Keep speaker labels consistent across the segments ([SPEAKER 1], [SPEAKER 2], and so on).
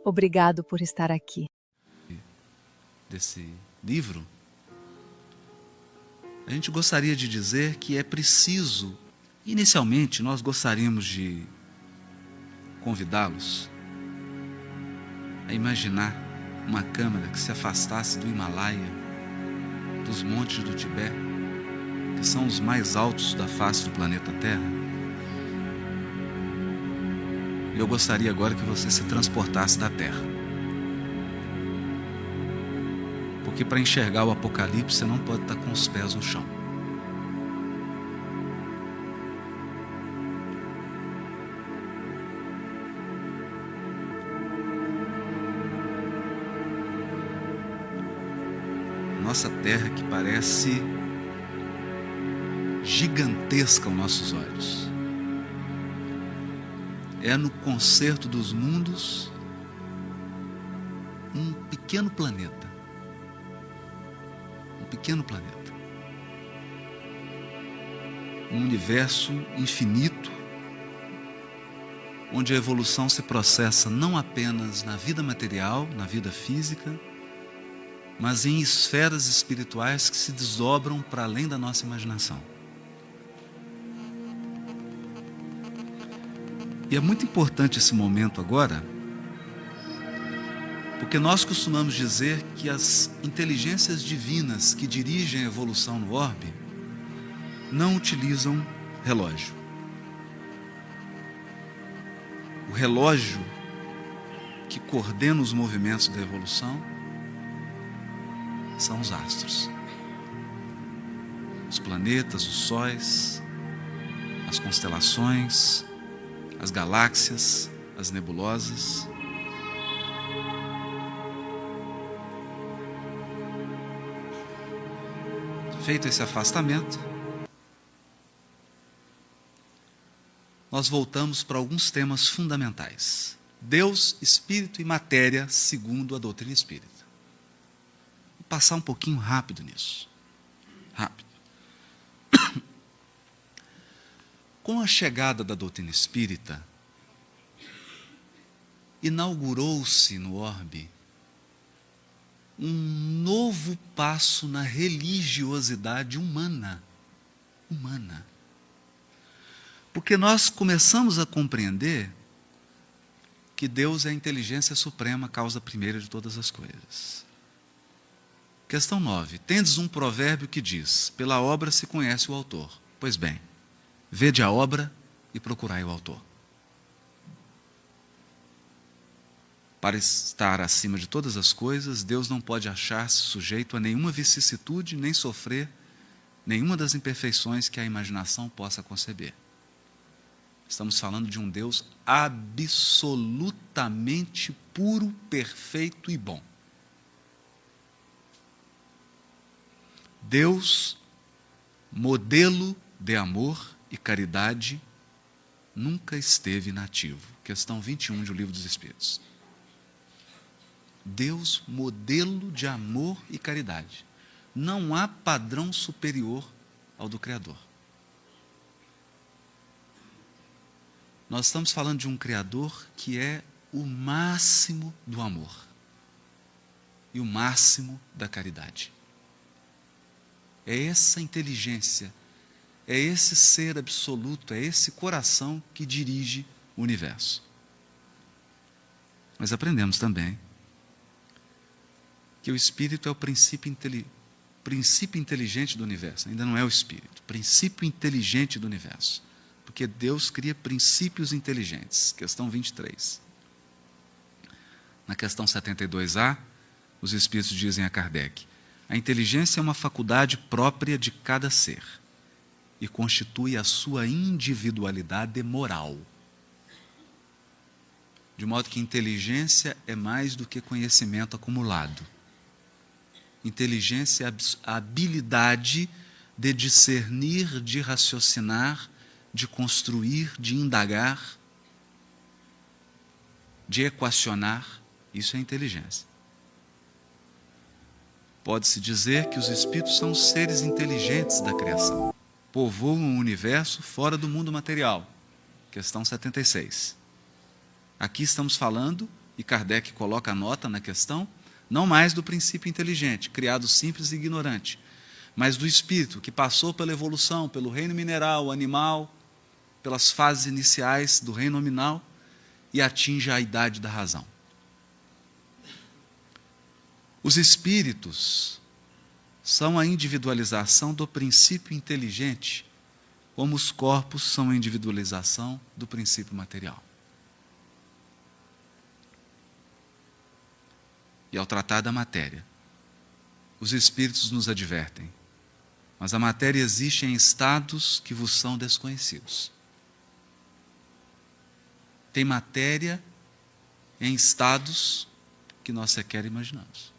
[SPEAKER 1] Obrigado por estar aqui.
[SPEAKER 2] Desse livro, a gente gostaria de dizer que é preciso, inicialmente nós gostaríamos de convidá-los a imaginar uma câmera que se afastasse do Himalaia, dos montes do Tibete, que são os mais altos da face do planeta Terra. E eu gostaria agora que você se transportasse da Terra. Porque para enxergar o Apocalipse, você não pode estar com os pés no chão. Nossa terra que parece gigantesca aos nossos olhos. É no concerto dos mundos um pequeno planeta. Um pequeno planeta. Um universo infinito, onde a evolução se processa não apenas na vida material, na vida física, mas em esferas espirituais que se desdobram para além da nossa imaginação. E é muito importante esse momento agora, porque nós costumamos dizer que as inteligências divinas que dirigem a evolução no orbe não utilizam relógio. O relógio que coordena os movimentos da evolução são os astros. Os planetas, os sóis, as constelações, as galáxias, as nebulosas. Feito esse afastamento, nós voltamos para alguns temas fundamentais. Deus, Espírito e Matéria, segundo a doutrina espírita. Vou passar um pouquinho rápido nisso. Rápido. Com a chegada da doutrina espírita, inaugurou-se no orbe um novo passo na religiosidade humana. Porque nós começamos a compreender que Deus é a inteligência suprema, a causa primeira de todas as coisas. Questão 9. Tendes um provérbio que diz: pela obra se conhece o autor. Pois bem, vede a obra e procurai o autor. Para estar acima de todas as coisas, Deus não pode achar-se sujeito a nenhuma vicissitude, nem sofrer nenhuma das imperfeições que a imaginação possa conceber. Estamos falando de um Deus absolutamente puro, perfeito e bom. Deus, modelo de amor e caridade, nunca esteve inativo. Questão 21 do Livro dos Espíritos. Deus, modelo de amor e caridade. Não há padrão superior ao do Criador. Nós estamos falando de um Criador que é o máximo do amor e o máximo da caridade. É essa inteligência, é esse ser absoluto, é esse coração que dirige o universo. Mas aprendemos também que o Espírito é o princípio inteligente do universo. Ainda não é o Espírito, princípio inteligente do universo. Porque Deus cria princípios inteligentes. Questão 23. Na questão 72A, os Espíritos dizem a Kardec: a inteligência é uma faculdade própria de cada ser e constitui a sua individualidade moral. De modo que inteligência é mais do que conhecimento acumulado. Inteligência é a habilidade de discernir, de raciocinar, de construir, de indagar, de equacionar. Isso é inteligência. Pode-se dizer que os espíritos são os seres inteligentes da criação. Povoam o universo fora do mundo material. Questão 76. Aqui estamos falando e Kardec coloca a nota na questão, não mais do princípio inteligente, criado simples e ignorante, mas do espírito que passou pela evolução, pelo reino mineral, animal, pelas fases iniciais do reino nominal e atinge a idade da razão. Os espíritos são a individualização do princípio inteligente, como os corpos são a individualização do princípio material. E ao tratar da matéria, os espíritos nos advertem, mas a matéria existe em estados que vos são desconhecidos. Tem matéria em estados que nós sequer imaginamos.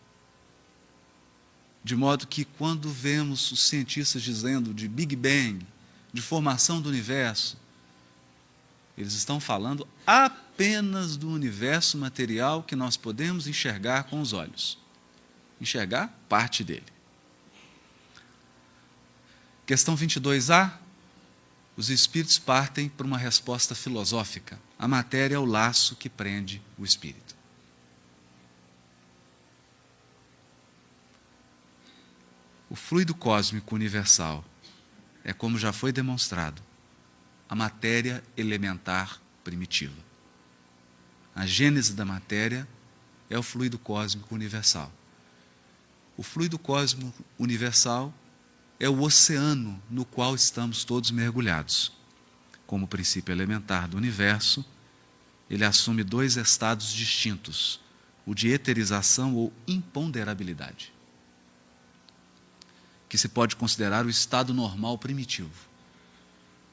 [SPEAKER 2] De modo que quando vemos os cientistas dizendo de Big Bang, de formação do universo, eles estão falando apenas do universo material que nós podemos enxergar com os olhos. Enxergar parte dele. Questão 22A. Os espíritos partem para uma resposta filosófica. A matéria é o laço que prende o espírito. O fluido cósmico universal é, como já foi demonstrado, a matéria elementar primitiva. A gênese da matéria é o fluido cósmico universal. O fluido cósmico universal é o oceano no qual estamos todos mergulhados. Como princípio elementar do universo, ele assume dois estados distintos, o de eterização ou imponderabilidade, que se pode considerar o estado normal primitivo,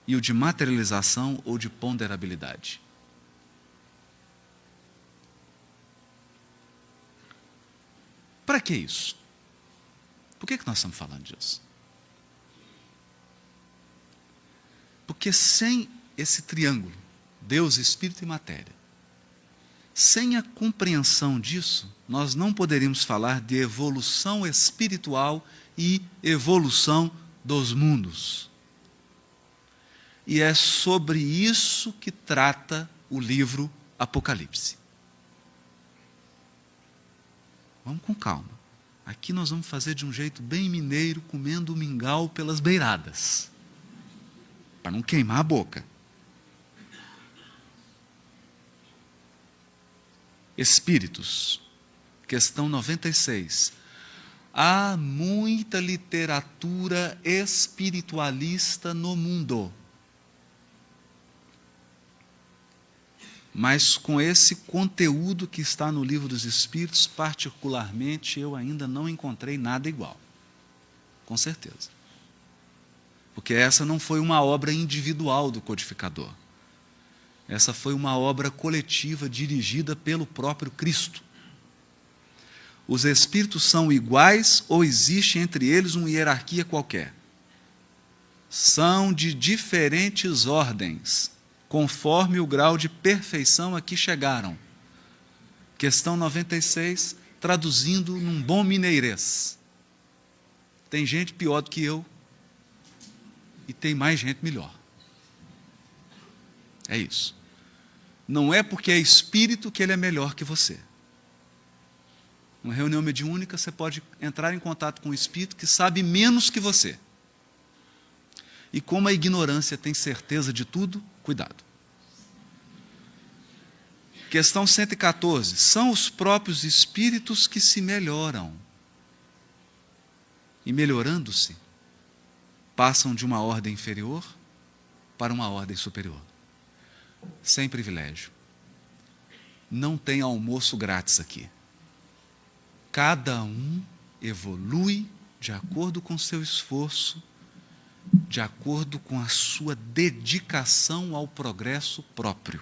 [SPEAKER 2] e o de materialização ou de ponderabilidade. Para que isso? Por que nós estamos falando disso? Porque sem esse triângulo, Deus, Espírito e Matéria, sem a compreensão disso, nós não poderíamos falar de evolução espiritual e evolução dos mundos. E é sobre isso que trata o livro Apocalipse. Vamos com calma. Aqui nós vamos fazer de um jeito bem mineiro, comendo o mingau pelas beiradas, para não queimar a boca. Espíritos, questão 96. Há muita literatura espiritualista no mundo. Mas com esse conteúdo que está no Livro dos Espíritos, particularmente, eu ainda não encontrei nada igual. Com certeza. Porque essa não foi uma obra individual do codificador. Essa foi uma obra coletiva dirigida pelo próprio Cristo. Os Espíritos são iguais ou existe entre eles uma hierarquia qualquer? São de diferentes ordens, conforme o grau de perfeição a que chegaram. Questão 96, traduzindo num bom mineirês. Tem gente pior do que eu e tem mais gente melhor. É isso. Não é porque é espírito que ele é melhor que você. Numa reunião mediúnica, você pode entrar em contato com um espírito que sabe menos que você. E como a ignorância tem certeza de tudo, cuidado. Questão 114. São os próprios espíritos que se melhoram. E melhorando-se, passam de uma ordem inferior para uma ordem superior. Sem privilégio. Não tem almoço grátis aqui. Cada um evolui de acordo com seu esforço, de acordo com a sua dedicação ao progresso próprio.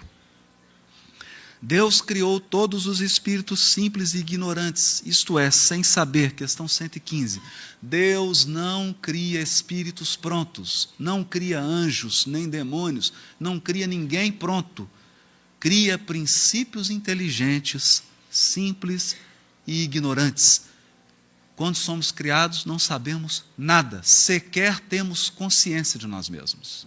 [SPEAKER 2] Deus criou todos os espíritos simples e ignorantes, isto é, sem saber, questão 115. Deus não cria espíritos prontos, não cria anjos, nem demônios, não cria ninguém pronto. Cria princípios inteligentes, simples e ignorantes. Quando somos criados, não sabemos nada, sequer temos consciência de nós mesmos.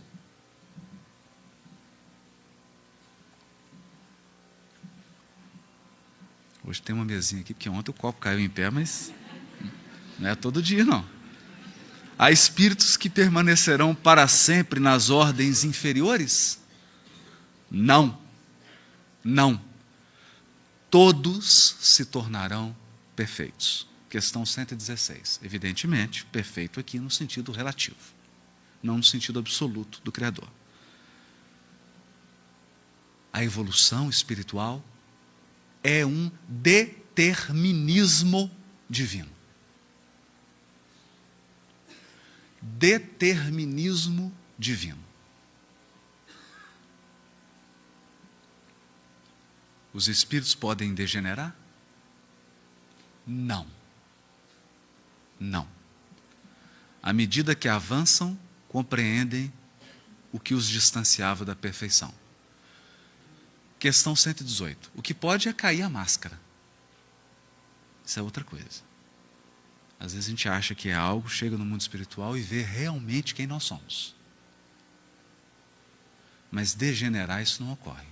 [SPEAKER 2] Hoje tem uma mesinha aqui, porque ontem o copo caiu em pé, mas não é todo dia, não. Há espíritos que permanecerão para sempre nas ordens inferiores? Não. Não. Todos se tornarão perfeitos. Questão 116. Evidentemente, perfeito aqui no sentido relativo, não no sentido absoluto do Criador. A evolução espiritual é um determinismo divino. Determinismo divino. Os espíritos podem degenerar? Não. Não. À medida que avançam, compreendem o que os distanciava da perfeição. Questão 118. O que pode é cair a máscara. Isso é outra coisa. Às vezes a gente acha que é algo, chega no mundo espiritual e vê realmente quem nós somos. Mas degenerar, isso não ocorre.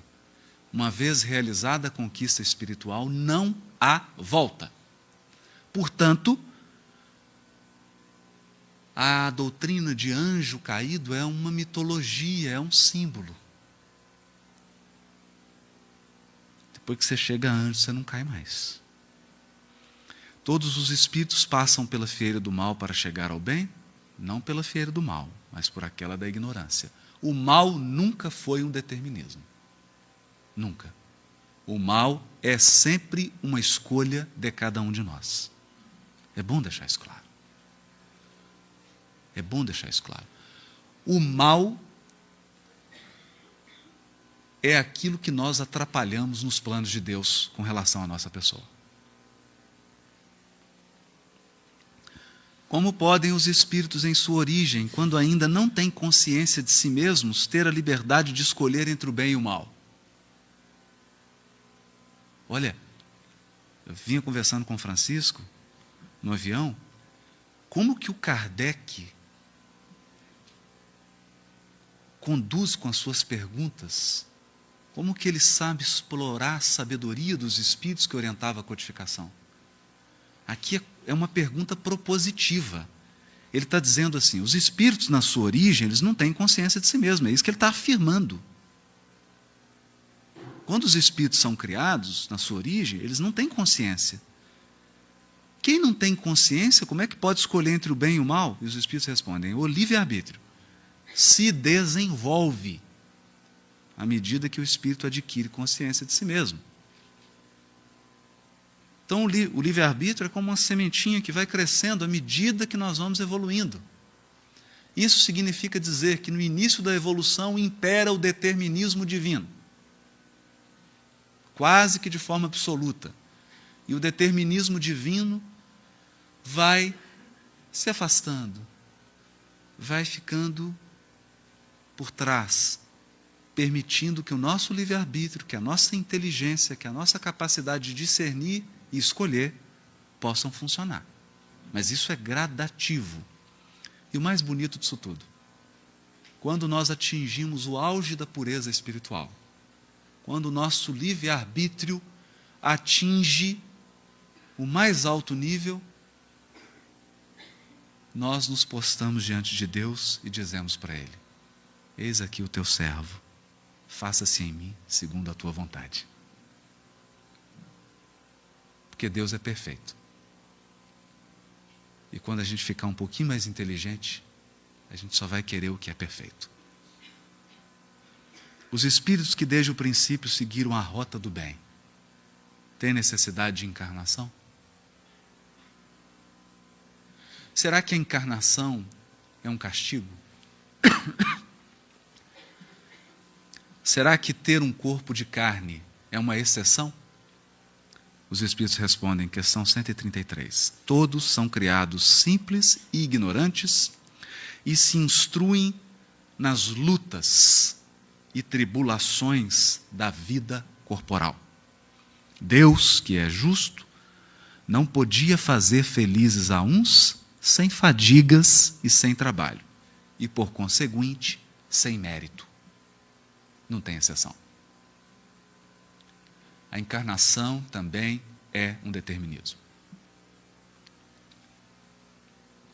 [SPEAKER 2] Uma vez realizada a conquista espiritual, não há volta. Portanto, a doutrina de anjo caído é uma mitologia, é um símbolo. Depois que você chega a anjo, você não cai mais. Todos os espíritos passam pela fieira do mal para chegar ao bem? Não pela fieira do mal, mas por aquela da ignorância. O mal nunca foi um determinismo. Nunca. O mal é sempre uma escolha de cada um de nós. É bom deixar isso claro. É bom deixar isso claro. O mal é aquilo que nós atrapalhamos nos planos de Deus com relação à nossa pessoa. Como podem os espíritos em sua origem, quando ainda não têm consciência de si mesmos, ter a liberdade de escolher entre o bem e o mal? Olha, eu vinha conversando com o Francisco, no avião, como que o Kardec conduz com as suas perguntas, como que ele sabe explorar a sabedoria dos espíritos que orientava a codificação. Aqui é uma pergunta propositiva. Ele está dizendo assim, os espíritos na sua origem, eles não têm consciência de si mesmos, é isso que ele está afirmando. Quando os espíritos são criados, na sua origem, eles não têm consciência. Quem não tem consciência, como é que pode escolher entre o bem e o mal? E os espíritos respondem, o livre-arbítrio se desenvolve à medida que o espírito adquire consciência de si mesmo. Então, o livre-arbítrio é como uma sementinha que vai crescendo à medida que nós vamos evoluindo. Isso significa dizer que no início da evolução impera o determinismo divino. Quase que de forma absoluta. E o determinismo divino vai se afastando, vai ficando por trás, permitindo que o nosso livre-arbítrio, que a nossa inteligência, que a nossa capacidade de discernir e escolher possam funcionar. Mas isso é gradativo. E o mais bonito disso tudo, quando nós atingimos o auge da pureza espiritual, quando o nosso livre-arbítrio atinge o mais alto nível, nós nos postamos diante de Deus e dizemos para Ele, eis aqui o teu servo, faça-se em mim segundo a tua vontade. Porque Deus é perfeito. E quando a gente ficar um pouquinho mais inteligente, a gente só vai querer o que é perfeito. Os espíritos que desde o princípio seguiram a rota do bem, têm necessidade de encarnação? Será que a encarnação é um castigo? Será que ter um corpo de carne é uma exceção? Os espíritos respondem, questão 133. Todos são criados simples e ignorantes e se instruem nas lutas e tribulações da vida corporal. Deus, que é justo, não podia fazer felizes a uns sem fadigas e sem trabalho, e por conseguinte, sem mérito. Não tem exceção. A encarnação também é um determinismo.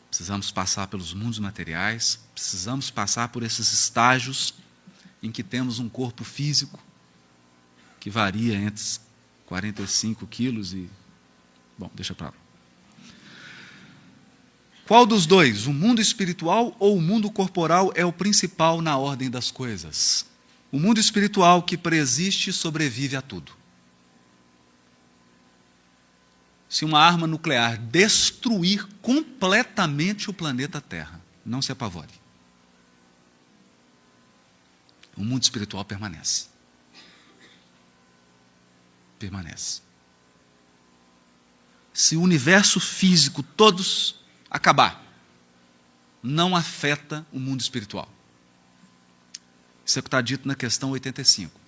[SPEAKER 2] Precisamos passar pelos mundos materiais, precisamos passar por esses estágios em que temos um corpo físico que varia entre 45 quilos e... Bom, deixa para lá. Qual dos dois, o mundo espiritual ou o mundo corporal, é o principal na ordem das coisas? O mundo espiritual que preexiste e sobrevive a tudo. Se uma arma nuclear destruir completamente o planeta Terra, não se apavore. O mundo espiritual permanece. Permanece. Se o universo físico todos acabar, não afeta o mundo espiritual. Isso é o que está dito na questão 85.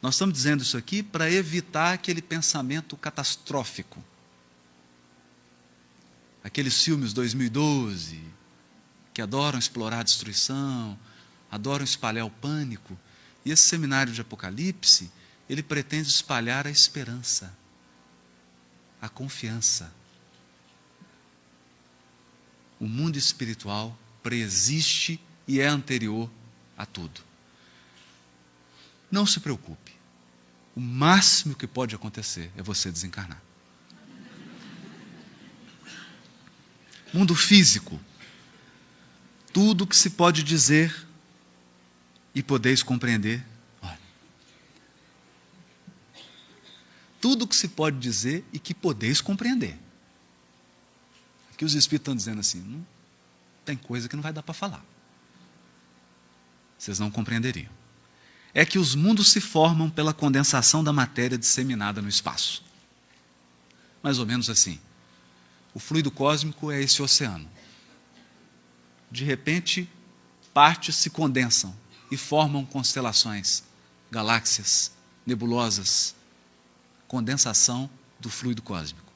[SPEAKER 2] Nós estamos dizendo isso aqui para evitar aquele pensamento catastrófico. Aqueles filmes 2012, que adoram explorar a destruição, adoram espalhar o pânico. E esse seminário de Apocalipse, ele pretende espalhar a esperança, a confiança. O mundo espiritual preexiste e é anterior a tudo. Não se preocupe. O máximo que pode acontecer é você desencarnar. Mundo físico. Tudo que se pode dizer e podeis compreender. Olha. Tudo que se pode dizer e que podeis compreender. Aqui os Espíritos estão dizendo assim, não, tem coisa que não vai dar para falar. Vocês não compreenderiam. É que os mundos se formam pela condensação da matéria disseminada no espaço. Mais ou menos assim. O fluido cósmico é esse oceano. De repente, partes se condensam e formam constelações, galáxias, nebulosas. Condensação do fluido cósmico.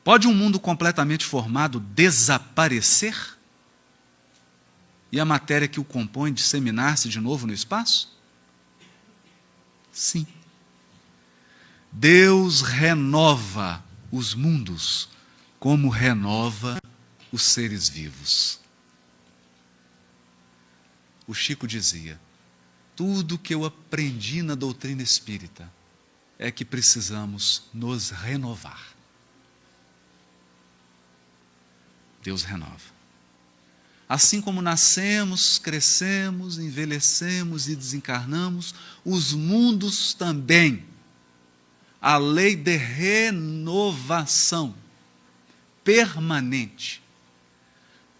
[SPEAKER 2] Pode um mundo completamente formado desaparecer? E a matéria que o compõe disseminar-se de novo no espaço? Sim. Deus renova os mundos como renova os seres vivos. O Chico dizia, tudo que eu aprendi na doutrina espírita é que precisamos nos renovar. Deus renova. Assim como nascemos, crescemos, envelhecemos e desencarnamos, os mundos também. A lei de renovação permanente.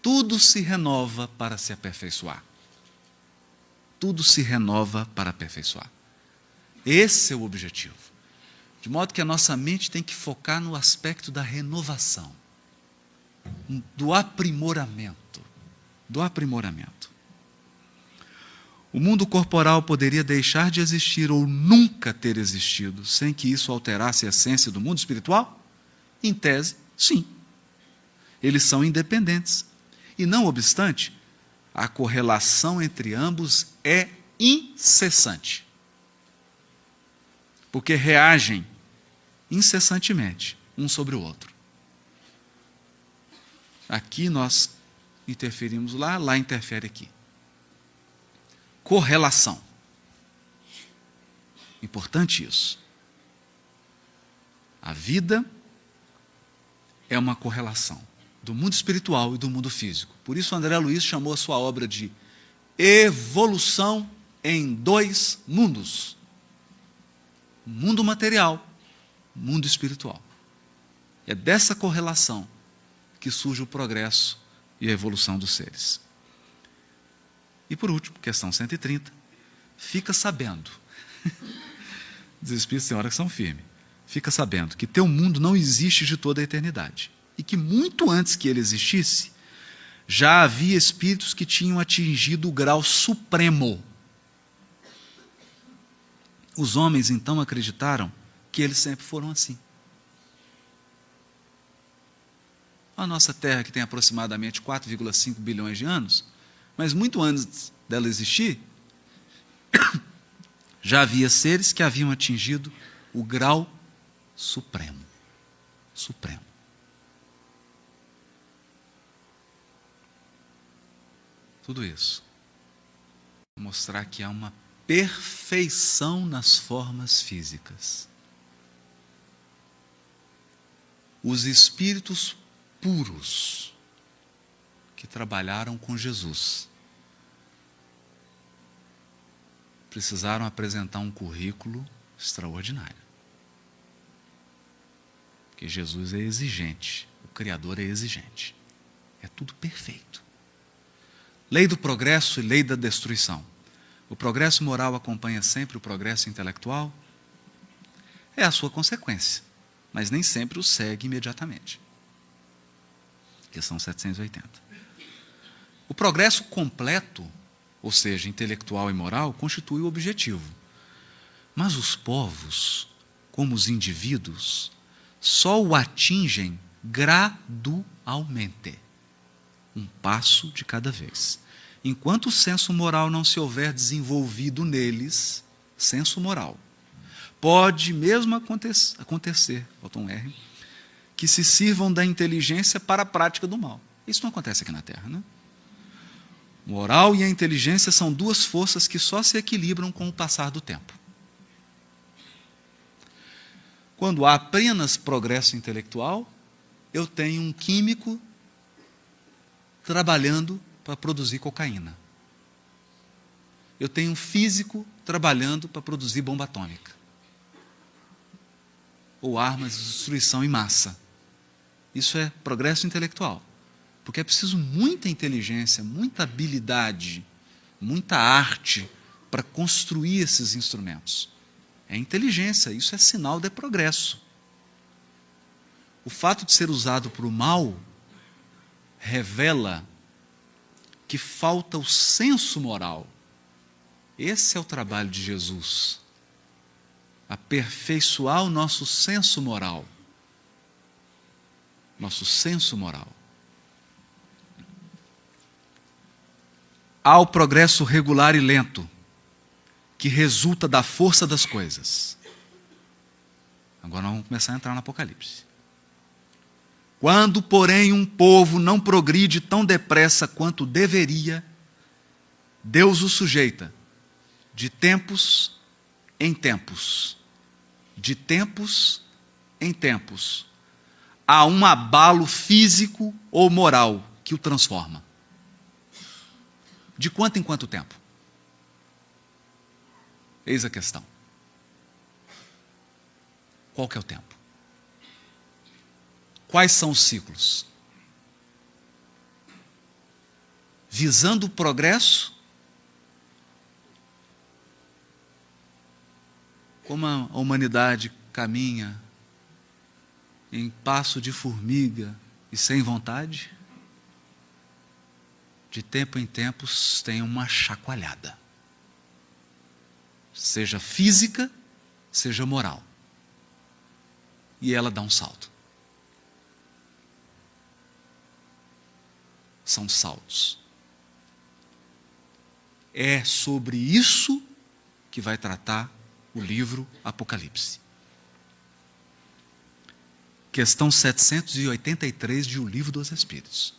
[SPEAKER 2] Tudo se renova para se aperfeiçoar. Tudo se renova para aperfeiçoar. Esse é o objetivo. De modo que a nossa mente tem que focar no aspecto da renovação, do aprimoramento. Do aprimoramento. O mundo corporal poderia deixar de existir ou nunca ter existido sem que isso alterasse a essência do mundo espiritual? Em tese, sim. Eles são independentes. E não obstante, a correlação entre ambos é incessante. Porque reagem incessantemente um sobre o outro. Aqui nós interferimos lá, lá interfere aqui. Correlação. Importante isso. A vida é uma correlação do mundo espiritual e do mundo físico. Por isso André Luiz chamou a sua obra de Evolução em Dois Mundos. Mundo material, mundo espiritual. É dessa correlação que surge o progresso e a evolução dos seres. E por último, questão 130, fica sabendo, os Espíritos tem hora que são firmes, fica sabendo que teu mundo não existe de toda a eternidade, e que muito antes que ele existisse, já havia espíritos que tinham atingido o grau supremo. Os homens então acreditaram que eles sempre foram assim. A nossa Terra, que tem aproximadamente 4,5 bilhões de anos, mas muito antes dela existir, já havia seres que haviam atingido o grau supremo. Supremo. Tudo isso. Mostrar que há uma perfeição nas formas físicas. Os espíritos puros que trabalharam com Jesus precisaram apresentar um currículo extraordinário. Porque Jesus é exigente, o Criador é exigente. É tudo perfeito. Lei do progresso e lei da destruição. O progresso moral acompanha sempre o progresso intelectual? É a sua consequência, mas nem sempre o segue imediatamente. Questão 780. O progresso completo, ou seja, intelectual e moral, constitui o objetivo. Mas os povos, como os indivíduos, só o atingem gradualmente, um passo de cada vez. Enquanto o senso moral não se houver desenvolvido neles, senso moral, pode mesmo acontecer, falta um R, que se sirvam da inteligência para a prática do mal. Isso não acontece aqui na Terra, né? Moral e a inteligência são duas forças que só se equilibram com o passar do tempo. Quando há apenas progresso intelectual, eu tenho um químico trabalhando para produzir cocaína. Eu tenho um físico trabalhando para produzir bomba atômica. Ou armas de destruição em massa. Isso é progresso intelectual. Porque é preciso muita inteligência, muita habilidade, muita arte para construir esses instrumentos. É inteligência, isso é sinal de progresso. O fato de ser usado para o mal revela que falta o senso moral. Esse é o trabalho de Jesus. Aperfeiçoar o nosso senso moral. Nosso senso moral. Há o progresso regular e lento, que resulta da força das coisas. Agora nós vamos começar a entrar no Apocalipse. Quando, porém, um povo não progride tão depressa quanto deveria, Deus o sujeita de tempos em tempos, de tempos em tempos, a um abalo físico ou moral que o transforma. De quanto em quanto tempo? Eis a questão. Qual que é o tempo? Quais são os ciclos? Visando o progresso, como a humanidade caminha em passo de formiga e sem vontade, de tempo em tempos tem uma chacoalhada. Seja física, seja moral. E ela dá um salto. São saltos. É sobre isso que vai tratar o livro Apocalipse. Questão 783 de O Livro dos Espíritos.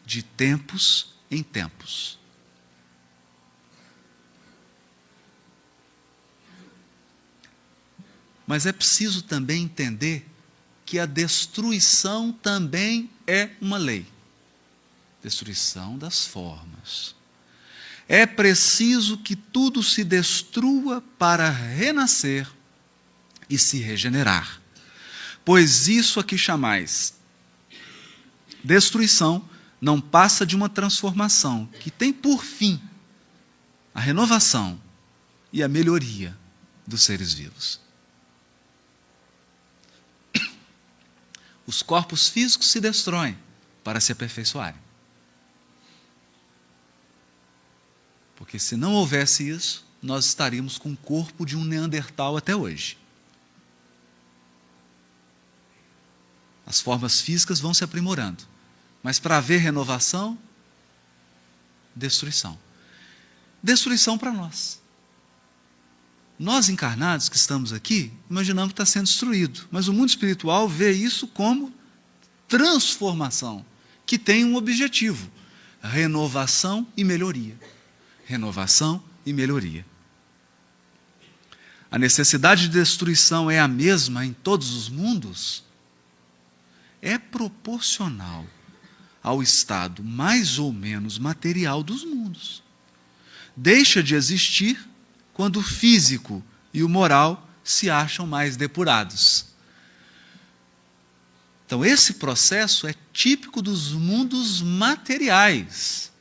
[SPEAKER 2] De tempos em tempos. Mas é preciso também entender que a destruição também é uma lei. Destruição das formas. É preciso que tudo se destrua para renascer e se regenerar. Pois isso a que chamais destruição não passa de uma transformação que tem por fim a renovação e a melhoria dos seres vivos. Os corpos físicos se destroem para se aperfeiçoarem. Porque se não houvesse isso, nós estaríamos com o corpo de um Neandertal até hoje. As formas físicas vão se aprimorando. Mas para haver renovação, destruição. Destruição para nós. Nós encarnados que estamos aqui, imaginamos que está sendo destruído, mas o mundo espiritual vê isso como transformação, que tem um objetivo: renovação e melhoria. Renovação e melhoria. A necessidade de destruição é a mesma em todos os mundos? É proporcional ao estado mais ou menos material dos mundos. Deixa de existir quando o físico e o moral se acham mais depurados. Então, esse processo é típico dos mundos materiais.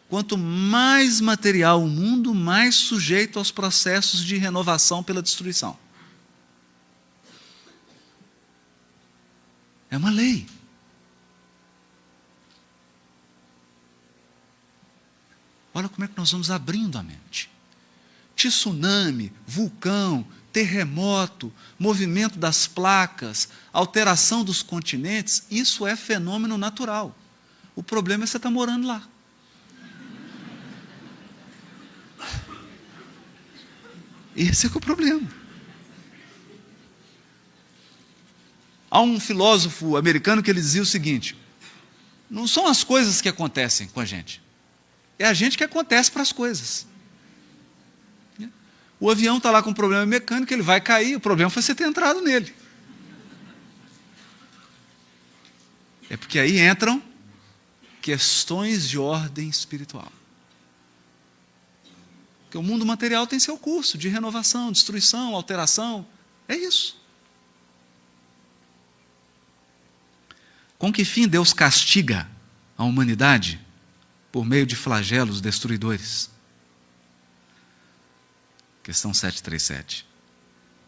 [SPEAKER 2] Quanto mais material o mundo, mais sujeito aos processos de renovação pela destruição. É uma lei. Olha como é que nós vamos abrindo a mente. Tsunami, vulcão, terremoto, movimento das placas, alteração dos continentes, isso é fenômeno natural. O problema é você estar morando lá. Esse é que é o problema. Há um filósofo americano que ele dizia o seguinte: não são as coisas que acontecem com a gente, é a gente que acontece para as coisas. O avião está lá com um problema mecânico, ele vai cair, o problema foi você ter entrado nele. É porque aí entram questões de ordem espiritual. Porque o mundo material tem seu curso de renovação, destruição, alteração. É isso. Com que fim Deus castiga a humanidade? Por meio de flagelos destruidores. Questão 737.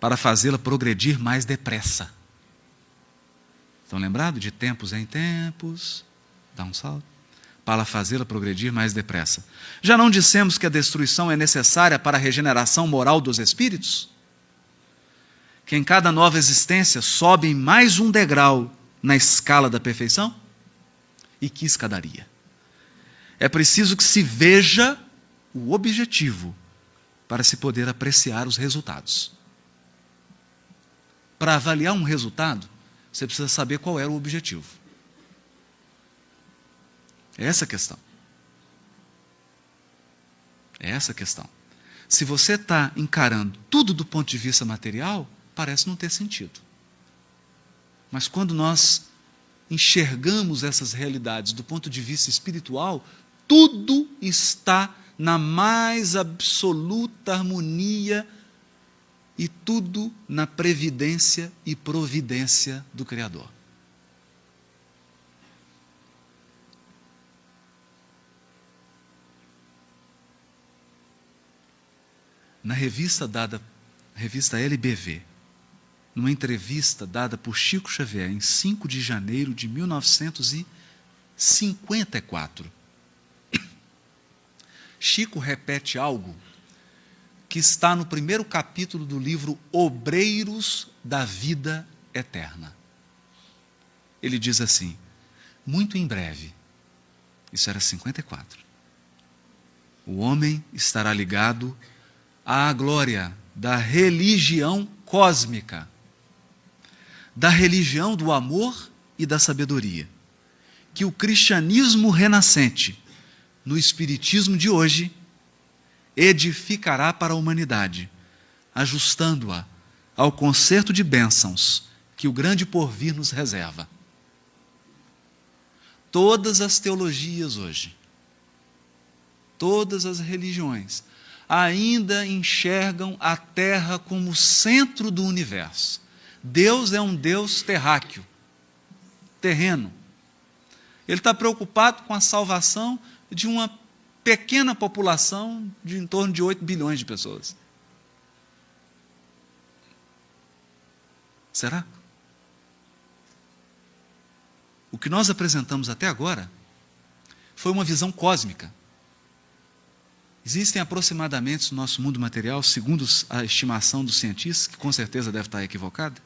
[SPEAKER 2] Para fazê-la progredir mais depressa. Estão lembrados? De tempos em tempos. Dá um salto. Para fazê-la progredir mais depressa. Já não dissemos que a destruição é necessária para a regeneração moral dos espíritos? Que em cada nova existência sobem mais um degrau na escala da perfeição? E que escadaria? É preciso que se veja o objetivo para se poder apreciar os resultados. Para avaliar um resultado, você precisa saber qual era o objetivo. É essa a questão. É essa a questão. Se você está encarando tudo do ponto de vista material, parece não ter sentido. Mas quando nós enxergamos essas realidades do ponto de vista espiritual, tudo está na mais absoluta harmonia e tudo na previdência e providência do Criador. Na revista LBV, numa entrevista dada por Chico Xavier em 5 de janeiro de 1954, Chico repete algo que está no primeiro capítulo do livro Obreiros da Vida Eterna. Ele diz assim: muito em breve, isso era 54, o homem estará ligado à glória da religião cósmica, da religião do amor e da sabedoria, que o cristianismo renascente, no espiritismo de hoje, edificará para a humanidade, ajustando-a ao concerto de bênçãos que o grande porvir nos reserva. Todas as teologias hoje, todas as religiões, ainda enxergam a Terra como o centro do universo. Deus é um Deus terráqueo, terreno. Ele está preocupado com a salvação de uma pequena população de em torno de 8 bilhões de pessoas. Será? O que nós apresentamos até agora foi uma visão cósmica. Existem aproximadamente no nosso mundo material, segundo a estimação dos cientistas, que com certeza deve estar equivocada,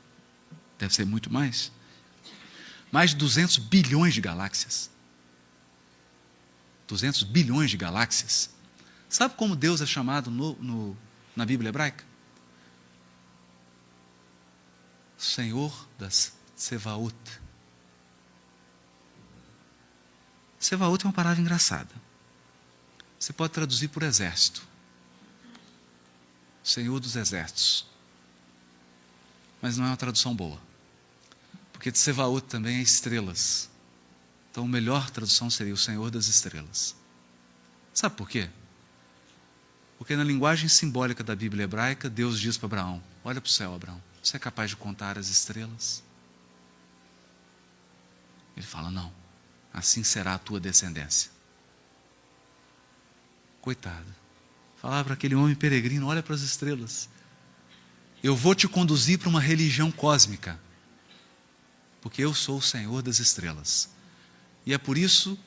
[SPEAKER 2] deve ser muito mais de 200 bilhões de galáxias. 200 bilhões de galáxias. Sabe como Deus é chamado na Bíblia hebraica? Senhor das Tsevaot. Tsevaot é uma palavra engraçada. Você pode traduzir por exército. Senhor dos exércitos. Mas não é uma tradução boa. Porque Tsevaot também é estrelas. Então a melhor tradução seria o Senhor das estrelas. Sabe por quê? Porque na linguagem simbólica da Bíblia hebraica, Deus diz para Abraão: olha para o céu, Abraão, você é capaz de contar as estrelas? Ele fala: não, assim será a tua descendência. Coitado. Falava para aquele homem peregrino: olha para as estrelas. Eu vou te conduzir para uma religião cósmica, porque eu sou o Senhor das estrelas. E é por isso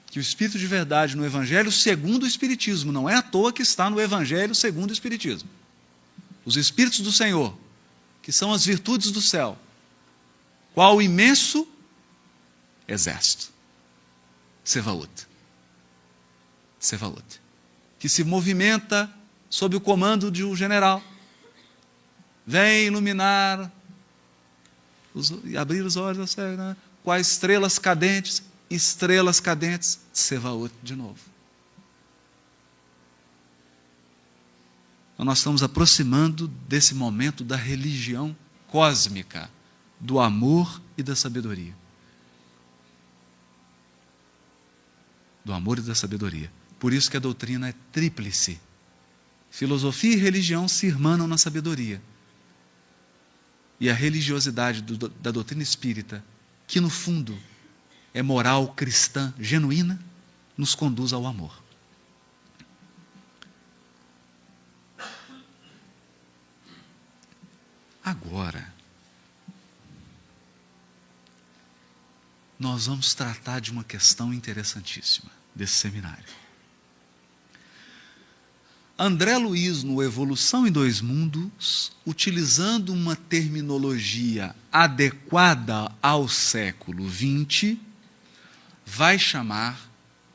[SPEAKER 2] que o Espírito de verdade no Evangelho segundo o Espiritismo, não é à toa que está no Evangelho segundo o Espiritismo. Os Espíritos do Senhor, que são as virtudes do céu, qual o imenso exército, Tsevaot, que se movimenta sob o comando de um general, vem iluminar e abrir os olhos da céu, né? Quais estrelas cadentes, Tsevaot de novo. Então nós estamos aproximando desse momento da religião cósmica, do amor e da sabedoria. Do amor e da sabedoria. Por isso que a doutrina é tríplice. Filosofia e religião se irmanam na sabedoria. E a religiosidade da doutrina espírita, que no fundo é moral cristã genuína, nos conduz ao amor. Agora, nós vamos tratar de uma questão interessantíssima desse seminário. André Luiz, no Evolução em Dois Mundos, utilizando uma terminologia adequada ao século XX, vai chamar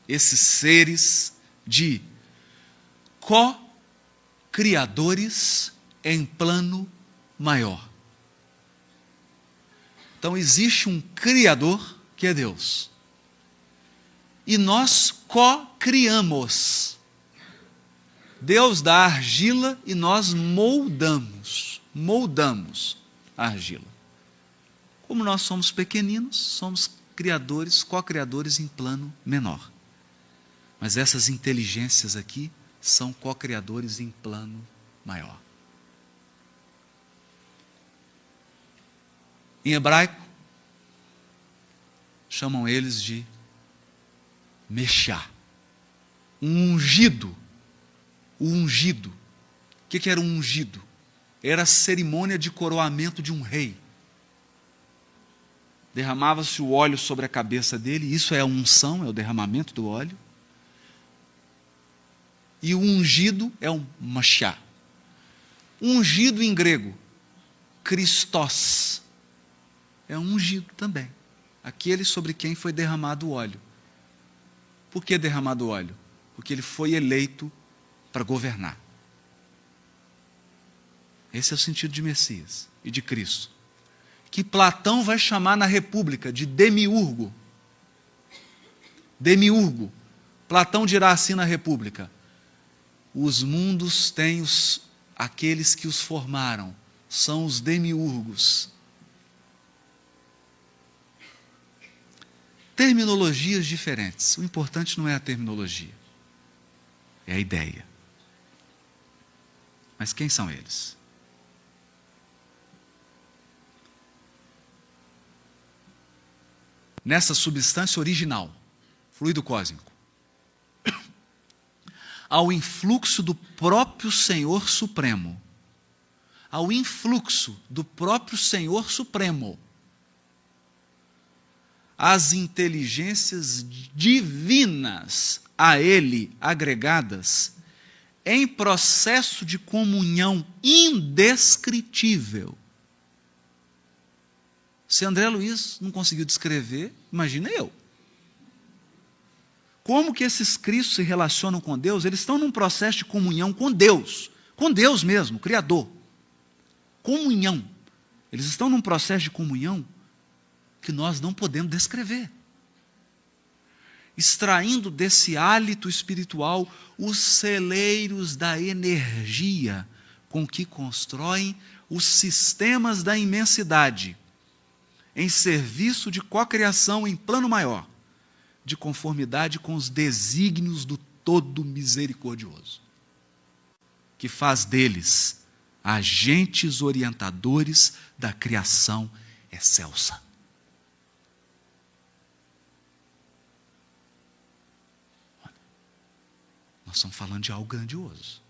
[SPEAKER 2] esses seres de co-criadores em plano maior. Então existe um Criador, que é Deus. E nós co-criamos. Deus dá a argila e nós moldamos a argila. Como nós somos pequeninos, somos criadores, co-criadores em plano menor. Mas essas inteligências aqui são co-criadores em plano maior. Em hebraico, chamam eles de Meshá, um ungido. O ungido. O que era um ungido? Era a cerimônia de coroamento de um rei. Derramava-se o óleo sobre a cabeça dele, isso é a unção, é o derramamento do óleo. E o ungido é um Mashá. Ungido em grego, Christos, é um ungido também. Aquele sobre quem foi derramado o óleo. Por que derramado o óleo? Porque ele foi eleito para governar. Esse é o sentido de Messias e de Cristo. Que Platão vai chamar na República de demiurgo. Demiurgo. Platão dirá assim na República: os mundos têm aqueles que os formaram, são os demiurgos. Terminologias diferentes. O importante não é a terminologia, é a ideia. Mas quem são eles? Nessa substância original, fluido cósmico, ao influxo do próprio Senhor Supremo, ao influxo do próprio Senhor Supremo, as inteligências divinas a ele agregadas, em processo de comunhão indescritível. Se André Luiz não conseguiu descrever, imagina eu. Como que esses Cristos se relacionam com Deus? Eles estão num processo de comunhão com Deus mesmo, Criador. Comunhão. Eles estão num processo de comunhão que nós não podemos descrever. Extraindo desse hálito espiritual os celeiros da energia com que constroem os sistemas da imensidade, em serviço de cocriação em plano maior, de conformidade com os desígnios do Todo Misericordioso, que faz deles agentes orientadores da criação excelsa. Nós estamos falando de algo grandioso.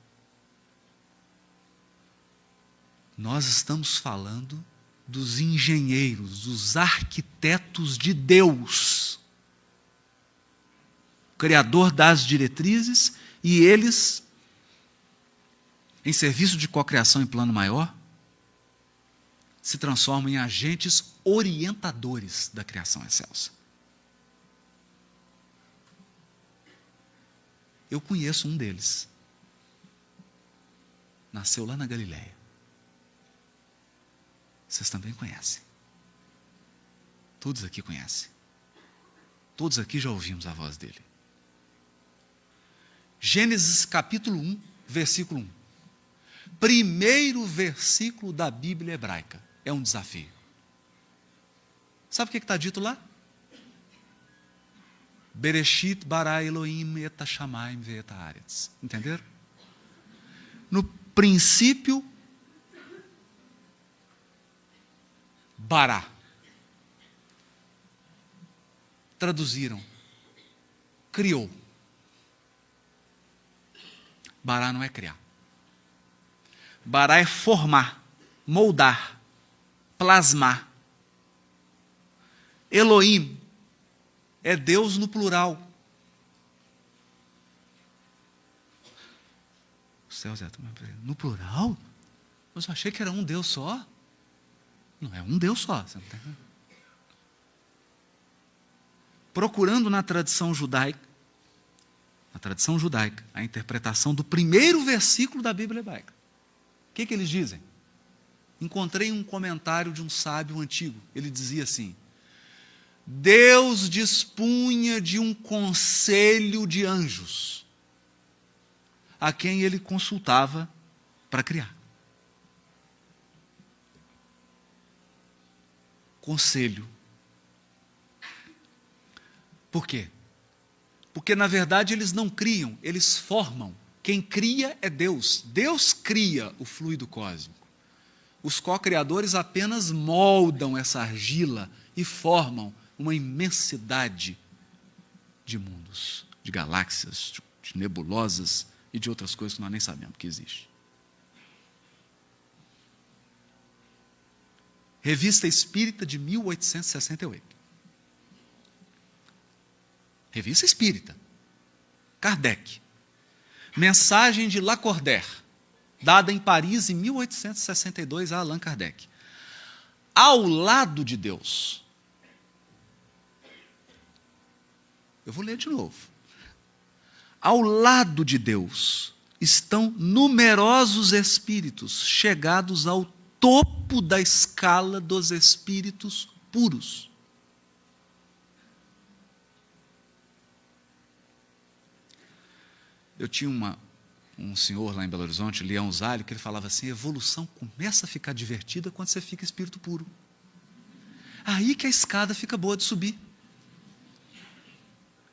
[SPEAKER 2] Nós estamos falando dos engenheiros, dos arquitetos de Deus, Criador das diretrizes, e eles, em serviço de cocriação em plano maior, se transformam em agentes orientadores da criação excelsa. Eu conheço um deles. Nasceu lá na Galileia. Vocês também conhecem. Todos aqui conhecem. Todos aqui já ouvimos a voz dele. Gênesis capítulo 1, versículo 1. Primeiro versículo da Bíblia hebraica. É um desafio. Sabe o que está dito lá? Bereshit bara Elohim et hashamayim ve'et haaretz. Entenderam? No princípio, bara. Traduziram. Criou. Bara não é criar. Bara é formar, moldar, plasmar. Elohim é Deus no plural. O céu, Zé, no plural? Mas eu achei que era um Deus só. Não é um Deus só. Você não está entendendo? Procurando na tradição judaica, a interpretação do primeiro versículo da Bíblia hebraica. O que eles dizem? Encontrei um comentário de um sábio antigo. Ele dizia assim: Deus dispunha de um conselho de anjos, a quem ele consultava para criar. Conselho. Por quê? Porque, na verdade, eles não criam, eles formam. Quem cria é Deus. Deus cria o fluido cósmico. Os co-criadores apenas moldam essa argila e formam uma imensidade de mundos, de galáxias, de nebulosas e de outras coisas que nós nem sabemos que existem. Revista Espírita de 1868. Revista Espírita. Kardec. Mensagem de Lacordaire, dada em Paris em 1862 a Allan Kardec. Ao lado de Deus. Eu vou ler de novo. Ao lado de Deus estão numerosos espíritos chegados ao topo da escala dos espíritos puros. Eu tinha um senhor lá em Belo Horizonte, Leão Zalho, que ele falava assim: a evolução começa a ficar divertida quando você fica espírito puro. Aí que a escada fica boa de subir.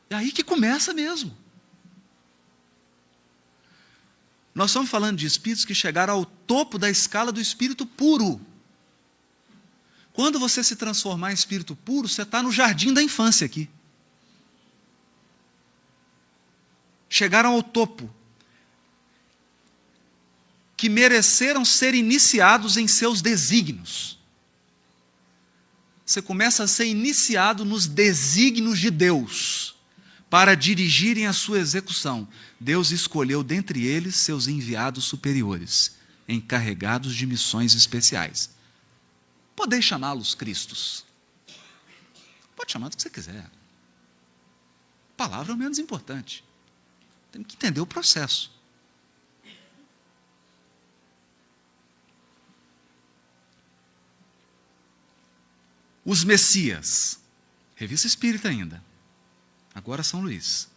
[SPEAKER 2] É aí que começa mesmo. Nós estamos falando de espíritos que chegaram ao topo da escala do espírito puro. Quando você se transformar em espírito puro, você está no jardim da infância aqui. Chegaram ao topo, que mereceram ser iniciados em seus desígnios. Você começa a ser iniciado nos desígnios de Deus, para dirigirem a sua execução. Deus escolheu dentre eles seus enviados superiores, encarregados de missões especiais. Podeis chamá-los Cristos. Pode chamar do que você quiser. A palavra é o menos importante. Temos que entender o processo. Os Messias, Revista Espírita ainda, agora São Luís,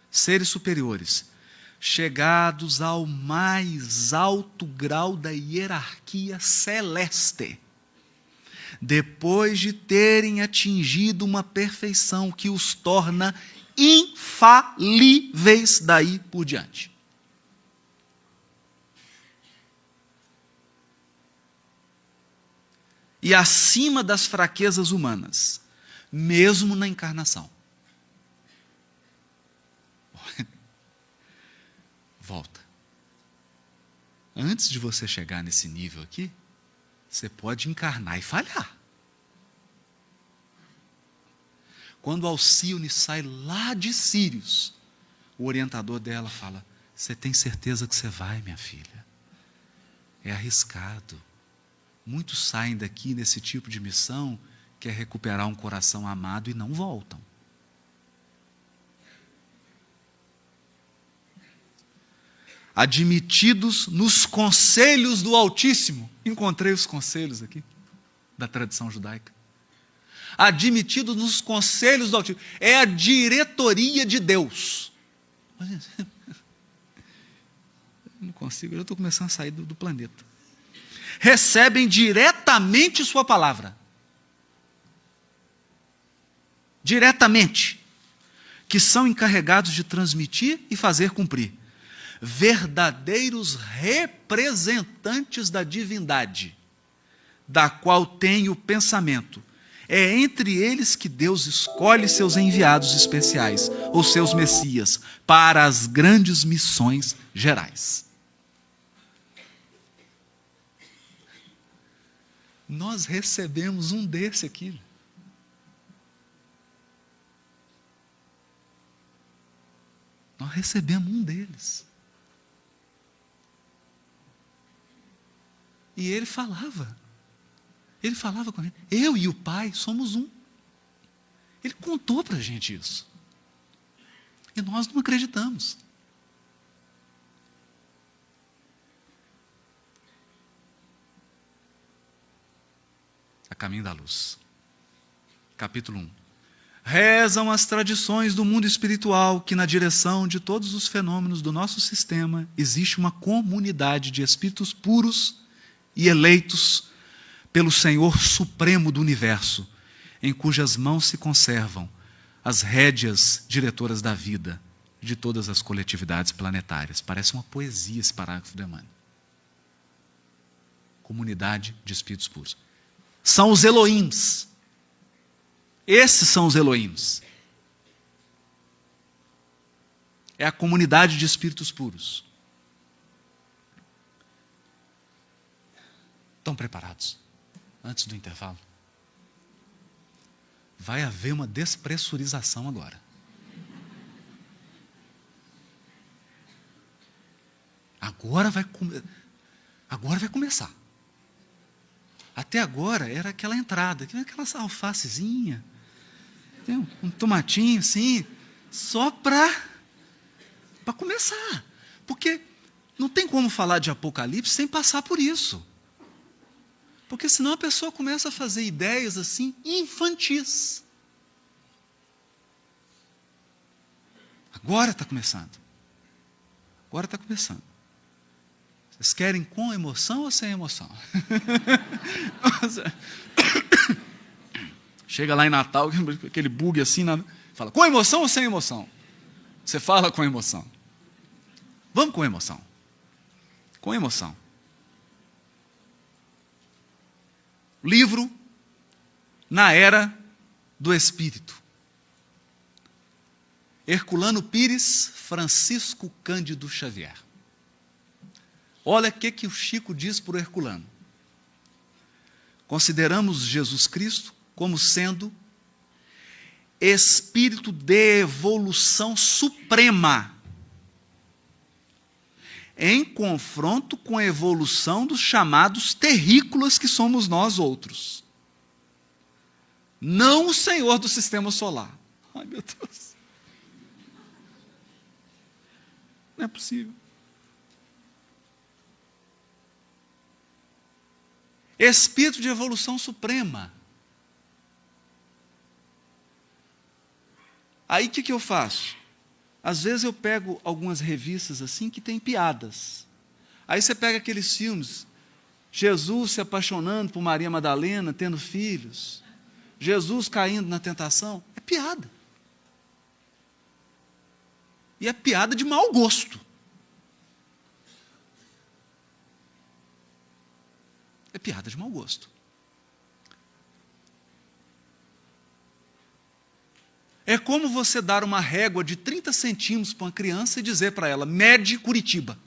[SPEAKER 2] seres superiores, chegados ao mais alto grau da hierarquia celeste, depois de terem atingido uma perfeição que os torna infalíveis daí por diante. E acima das fraquezas humanas, mesmo na encarnação. Volta. Antes de você chegar nesse nível aqui, você pode encarnar e falhar. Quando Alcione sai lá de Sírios, o orientador dela fala: você tem certeza que você vai, minha filha? É arriscado. Muitos saem daqui nesse tipo de missão, quer recuperar um coração amado e não voltam. Admitidos nos conselhos do Altíssimo. Encontrei os conselhos aqui, da tradição judaica. Admitidos nos conselhos do Altíssimo. É a diretoria de Deus. Eu não consigo, eu estou começando a sair do planeta. Recebem diretamente sua palavra. Diretamente. Que são encarregados de transmitir e fazer cumprir. Verdadeiros representantes da divindade, da qual tem o pensamento. É entre eles que Deus escolhe seus enviados especiais, ou seus messias, para as grandes missões gerais. Nós recebemos um desse aqui. Nós recebemos um deles. E ele falava com ele, eu e o Pai somos um. Ele contou para a gente isso. E nós não acreditamos. A caminho da luz. Capítulo 1. Rezam as tradições do mundo espiritual que na direção de todos os fenômenos do nosso sistema existe uma comunidade de espíritos puros e eleitos pelo Senhor Supremo do Universo, em cujas mãos se conservam as rédeas diretoras da vida de todas as coletividades planetárias. Parece uma poesia esse parágrafo do Emmanuel. Comunidade de espíritos puros. São os Elohims. Esses são os Elohims. É a comunidade de espíritos puros. Estão preparados? Antes do intervalo? Vai haver uma despressurização agora. Agora vai começar. Até agora era aquela entrada, aquela alfacezinha, tem um tomatinho assim, só para começar. Porque não tem como falar de Apocalipse sem passar por isso. Porque senão a pessoa começa a fazer ideias assim infantis. Agora está começando. Agora está começando. Vocês querem com emoção ou sem emoção? Chega lá em Natal, aquele bug assim, fala, com emoção ou sem emoção? Você fala com emoção. Vamos com emoção. Com emoção. Livro Na Era do Espírito. Herculano Pires, Francisco Cândido Xavier. Olha o que o Chico diz para o Herculano. Consideramos Jesus Cristo como sendo espírito de evolução suprema, em confronto com a evolução dos chamados terrícolas que somos nós outros. Não o Senhor do sistema solar. Ai, meu Deus. Não é possível. Espírito de evolução suprema. Aí o que eu faço? Às vezes eu pego algumas revistas assim que tem piadas. Aí você pega aqueles filmes, Jesus se apaixonando por Maria Madalena, tendo filhos, Jesus caindo na tentação, é piada. E é piada de mau gosto. É piada de mau gosto. É como você dar uma régua de 30 centímetros para uma criança e dizer para ela, mede Curitiba.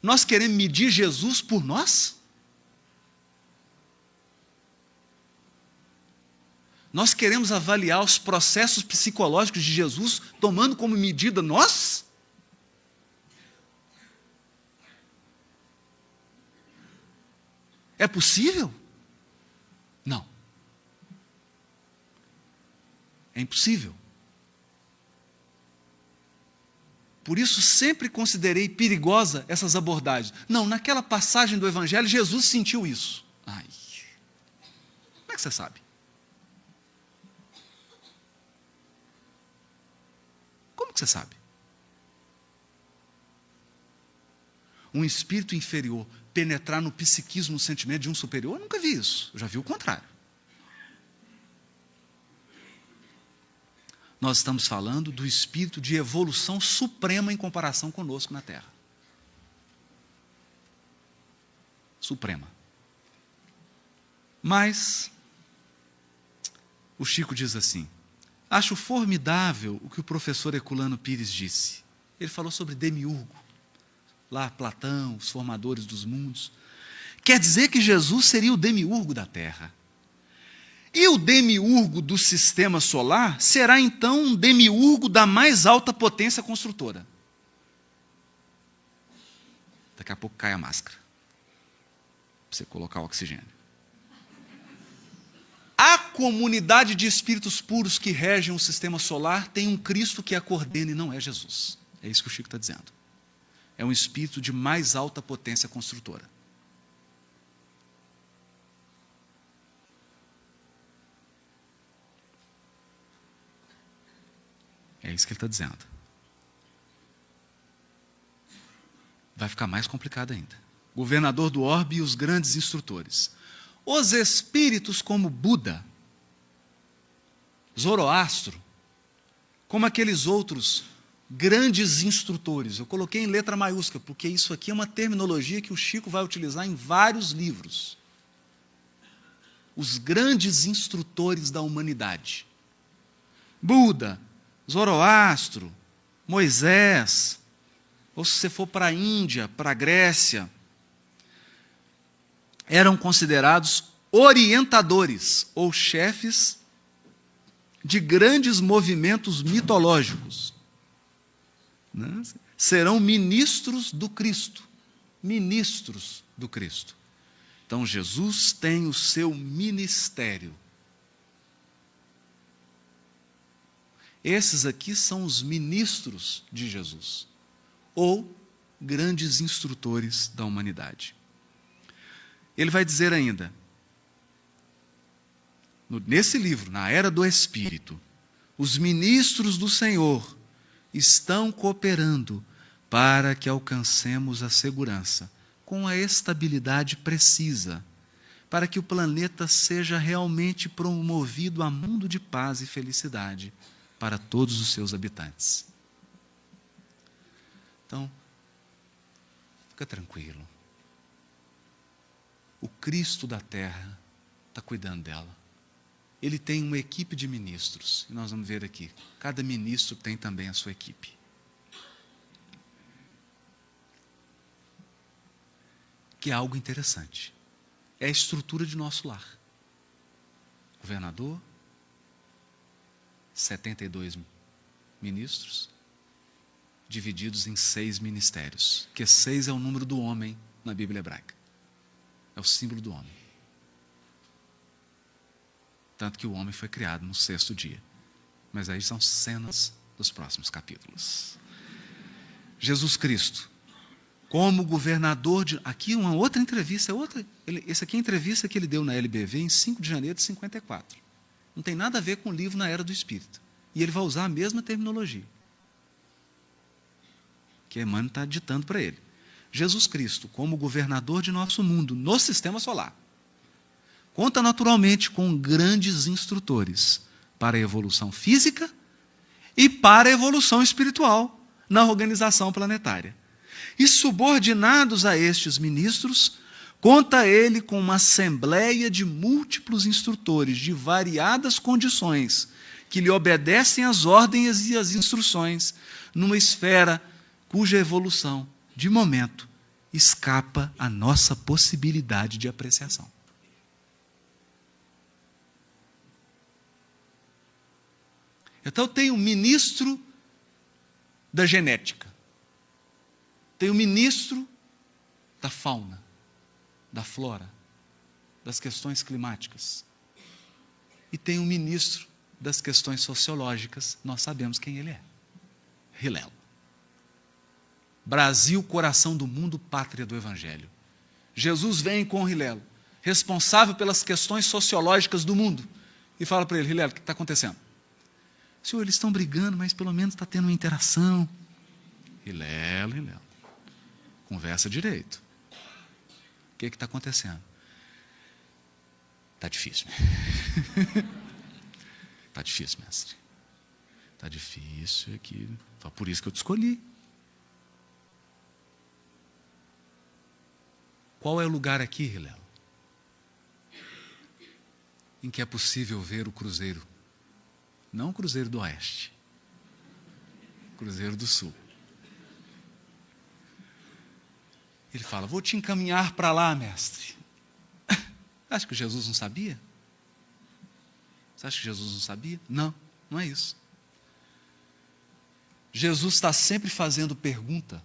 [SPEAKER 2] Nós queremos medir Jesus por nós? Nós queremos avaliar os processos psicológicos de Jesus tomando como medida nós? É possível? Não. É impossível. Por isso, sempre considerei perigosa essas abordagens. Não, naquela passagem do Evangelho, Jesus sentiu isso. Ai, como é que você sabe? Como que você sabe? Um espírito inferior penetrar no psiquismo, no sentimento de um superior? Eu nunca vi isso. Eu já vi o contrário. Nós estamos falando do espírito de evolução suprema em comparação conosco na Terra. Suprema. Mas, o Chico diz assim, acho formidável o que o professor Herculano Pires disse. Ele falou sobre Demiurgo. Lá, Platão, os formadores dos mundos. Quer dizer que Jesus seria o Demiurgo da Terra. E o demiurgo do sistema solar será então um demiurgo da mais alta potência construtora. Daqui a pouco cai a máscara. Para você colocar o oxigênio. A comunidade de espíritos puros que regem o sistema solar tem um Cristo que a coordena e não é Jesus. É isso que o Chico está dizendo. É um espírito de mais alta potência construtora. É isso que ele está dizendo. Vai ficar mais complicado ainda. Governador do orbe e os grandes instrutores. Os espíritos como Buda, Zoroastro, como aqueles outros grandes instrutores. Eu coloquei em letra maiúscula, porque isso aqui é uma terminologia que o Chico vai utilizar em vários livros. Os grandes instrutores da humanidade. Buda, Zoroastro, Moisés, ou se você for para a Índia, para a Grécia, eram considerados orientadores ou chefes de grandes movimentos mitológicos. Né? Serão ministros do Cristo. Ministros do Cristo. Então, Jesus tem o seu ministério. Esses aqui são os ministros de Jesus, ou grandes instrutores da humanidade. Ele vai dizer ainda, nesse livro, na Era do Espírito, os ministros do Senhor estão cooperando para que alcancemos a segurança, com a estabilidade precisa, para que o planeta seja realmente promovido a mundo de paz e felicidade para todos os seus habitantes. Então, fica tranquilo. O Cristo da Terra está cuidando dela. Ele tem uma equipe de ministros, e nós vamos ver aqui. Cada ministro tem também a sua equipe. Que é algo interessante. É a estrutura de nosso lar. Governador, 72 ministros, divididos em 6 ministérios, que 6 é o número do homem na Bíblia hebraica. É o símbolo do homem. Tanto que o homem foi criado no 6º dia. Mas aí são cenas dos próximos capítulos. Jesus Cristo, como governador de... Aqui uma outra entrevista, essa aqui é a entrevista que ele deu na LBV em 5 de janeiro de 54. Não tem nada a ver com o livro na Era do Espírito. E ele vai usar a mesma terminologia que Emmanuel está ditando para ele. Jesus Cristo, como governador de nosso mundo no sistema solar, conta naturalmente com grandes instrutores para a evolução física e para a evolução espiritual na organização planetária. E subordinados a estes ministros, conta ele com uma assembleia de múltiplos instrutores de variadas condições que lhe obedecem às ordens e às instruções numa esfera cuja evolução, de momento, escapa à nossa possibilidade de apreciação. Então, tem o ministro da genética, tem o ministro da fauna, da flora, das questões climáticas, e tem o ministro das questões sociológicas. Nós sabemos quem ele é: Hillel. Brasil, coração do mundo, pátria do Evangelho. Jesus vem com Hillel, responsável pelas questões sociológicas do mundo, e fala para ele: Hillel, o que está acontecendo? Senhor, eles estão brigando, mas pelo menos está tendo uma interação. Hillel, conversa direito. O que está acontecendo? Está difícil. Está difícil, mestre. Está difícil aqui. Foi por isso que eu te escolhi. Qual é o lugar aqui, Hillel, em que é possível ver o cruzeiro? Não o cruzeiro do oeste, o cruzeiro do sul. Ele fala: vou te encaminhar para lá, mestre. Acha que Jesus não sabia? Você acha que Jesus não sabia? Não, não é isso. Jesus está sempre fazendo pergunta,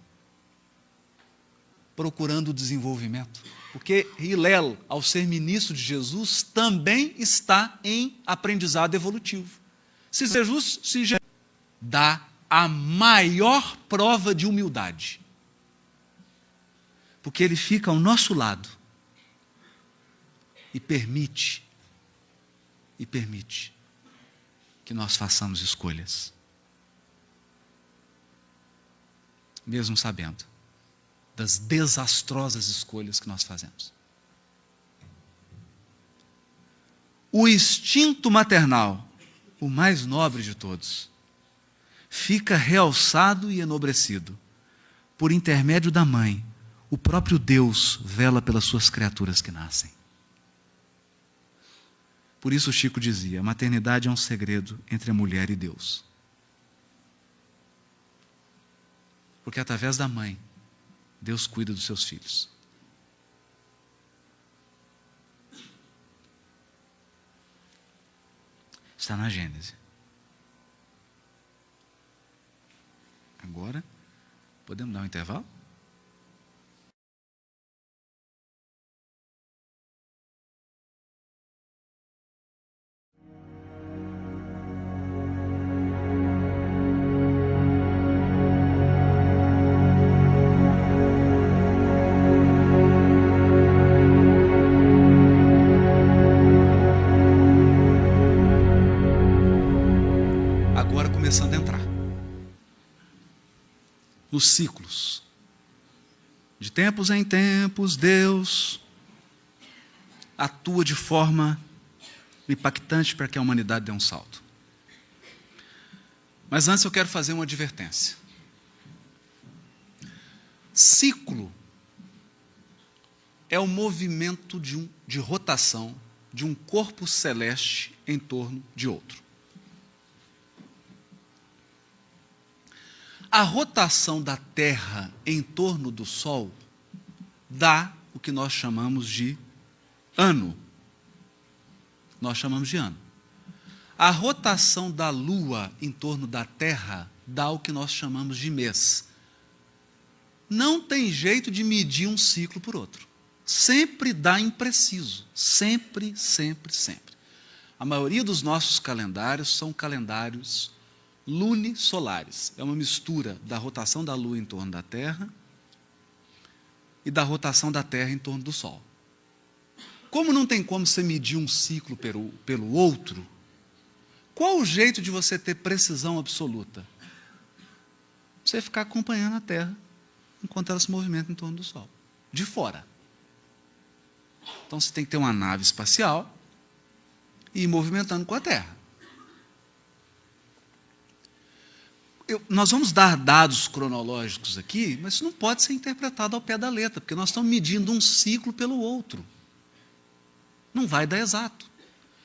[SPEAKER 2] procurando o desenvolvimento. Porque Hillel, ao ser ministro de Jesus, também está em aprendizado evolutivo. Se Jesus dá a maior prova de humildade, porque ele fica ao nosso lado e permite que nós façamos escolhas, mesmo sabendo das desastrosas escolhas que nós fazemos. O instinto maternal, o mais nobre de todos, fica realçado e enobrecido. Por intermédio da mãe, o próprio Deus vela pelas suas criaturas que nascem. Por isso Chico dizia: a maternidade é um segredo entre a mulher e Deus. Porque através da mãe, Deus cuida dos seus filhos. Está na Gênese. Agora, podemos dar um intervalo? Começando a entrar nos ciclos. De tempos em tempos, Deus atua de forma impactante para que a humanidade dê um salto. Mas antes eu quero fazer uma advertência. Ciclo é o movimento de rotação de um corpo celeste em torno de outro. A rotação da Terra em torno do Sol dá o que nós chamamos de ano. Nós chamamos de ano. A rotação da Lua em torno da Terra dá o que nós chamamos de mês. Não tem jeito de medir um ciclo por outro. Sempre dá impreciso. Sempre, sempre, sempre. A maioria dos nossos calendários são calendários lunisolares. É uma mistura da rotação da Lua em torno da Terra e da rotação da Terra em torno do Sol. Como não tem como você medir um ciclo pelo outro, Qual o jeito de você ter precisão absoluta? Você ficar acompanhando a Terra enquanto ela se movimenta em torno do Sol, de fora. Então você tem que ter uma nave espacial e ir movimentando com a Terra. Nós vamos dar dados cronológicos aqui, mas isso não pode ser interpretado ao pé da letra, porque nós estamos medindo um ciclo pelo outro. Não vai dar exato.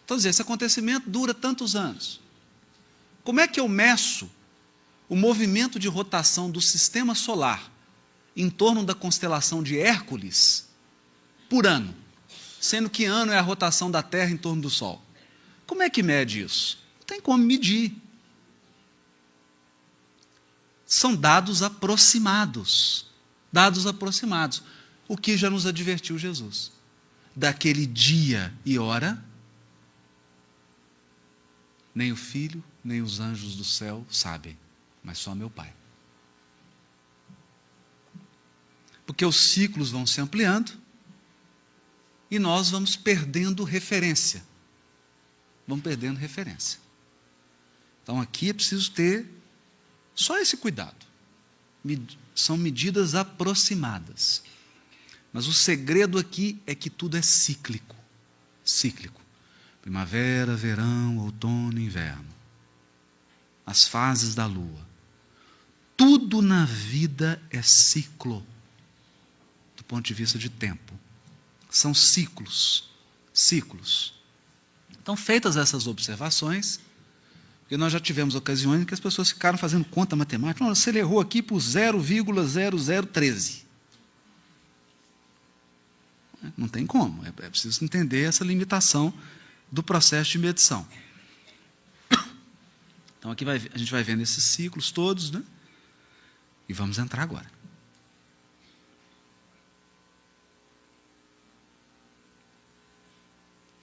[SPEAKER 2] Então, esse acontecimento dura tantos anos. Como é que eu meço o movimento de rotação do sistema solar em torno da constelação de Hércules por ano, sendo que ano é a rotação da Terra em torno do Sol? Como é que mede isso? Não tem como medir. São dados aproximados. Dados aproximados. O que já nos advertiu Jesus. Daquele dia e hora, nem o Filho, nem os anjos do céu sabem, mas só meu Pai. Porque os ciclos vão se ampliando e nós vamos perdendo referência. Vamos perdendo referência. Então aqui é preciso ter só esse cuidado. São medidas aproximadas. Mas o segredo aqui é que tudo é cíclico. Cíclico. Primavera, verão, outono, inverno. As fases da lua. Tudo na vida é ciclo. Do ponto de vista de tempo. São ciclos. Ciclos. Então, feitas essas observações, porque nós já tivemos ocasiões em que as pessoas ficaram fazendo conta matemática. Não, você errou aqui por 0,0013. Não tem como. É preciso entender essa limitação do processo de medição. Então, aqui a gente vai vendo esses ciclos todos, né? E vamos entrar agora.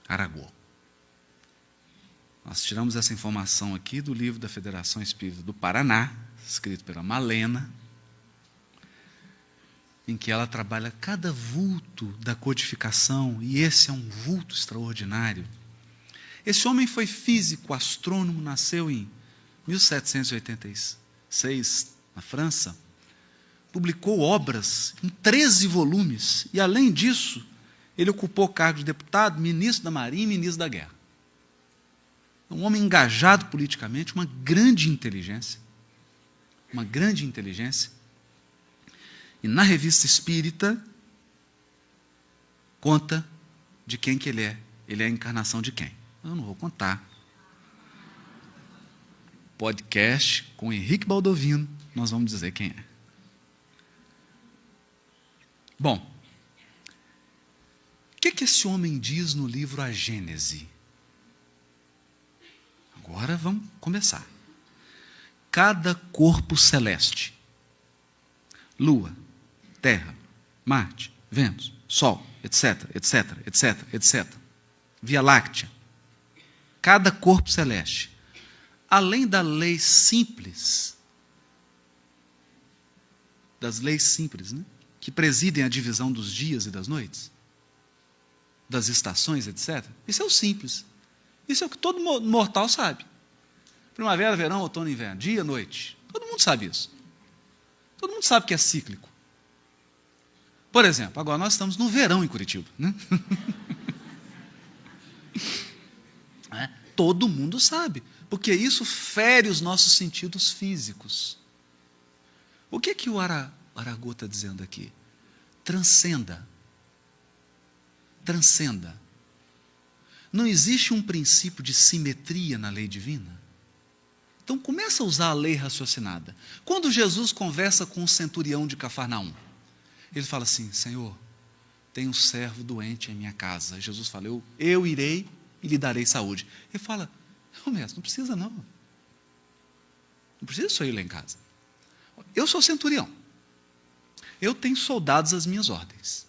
[SPEAKER 2] Aragô. Nós tiramos essa informação aqui do livro da Federação Espírita do Paraná, escrito pela Malena, em que ela trabalha cada vulto da codificação, e esse é um vulto extraordinário. Esse homem foi físico, astrônomo, nasceu em 1786, na França, publicou obras em 13 volumes, e além disso, ele ocupou cargo de deputado, ministro da Marinha e ministro da Guerra. Um homem engajado politicamente, uma grande inteligência. Uma grande inteligência. E na Revista Espírita, conta de quem que ele é. Ele é a encarnação de quem? Eu não vou contar. Podcast com Henrique Baldovino, nós vamos dizer quem é. Bom, o que esse homem diz no livro A Gênese? Agora vamos começar. Cada corpo celeste, Lua, Terra, Marte, Vênus, Sol, etc, etc, etc, etc, Via Láctea, cada corpo celeste, além das leis simples, né, que presidem a divisão dos dias e das noites, das estações, etc. Isso é o simples. Isso é o que todo mortal sabe. Primavera, verão, outono, inverno, dia, noite. Todo mundo sabe isso. Todo mundo sabe que é cíclico. Por exemplo, agora nós estamos no verão em Curitiba, né? Todo mundo sabe, porque isso fere os nossos sentidos físicos. O que o Aragô está dizendo aqui? Transcenda. Transcenda. Não existe um princípio de simetria na lei divina? Então começa a usar a lei raciocinada. Quando Jesus conversa com o centurião de Cafarnaum, ele fala assim: Senhor, tem um servo doente em minha casa. Jesus fala: eu irei e lhe darei saúde. Ele fala: não, mestre, não precisa não. Não precisa só ir lá em casa. Eu sou centurião. Eu tenho soldados às minhas ordens.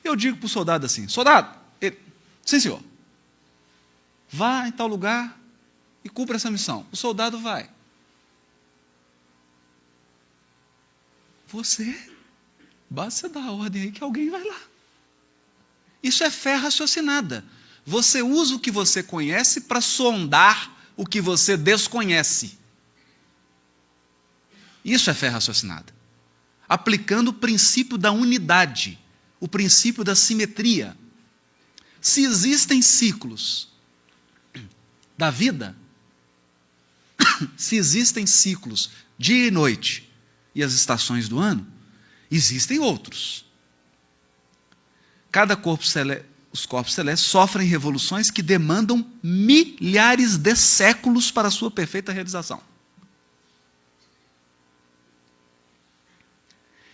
[SPEAKER 2] Eu digo para o soldado assim: soldado, sim, senhor, vá em tal lugar e cumpra essa missão. O soldado vai. Basta dar a ordem aí que alguém vai lá. Isso é fé raciocinada. Você usa o que você conhece para sondar o que você desconhece. Isso é fé raciocinada. Aplicando o princípio da unidade, o princípio da simetria. Se existem ciclos da vida, se existem ciclos dia e noite e as estações do ano, existem outros. Os corpos celestes sofrem revoluções que demandam milhares de séculos para a sua perfeita realização.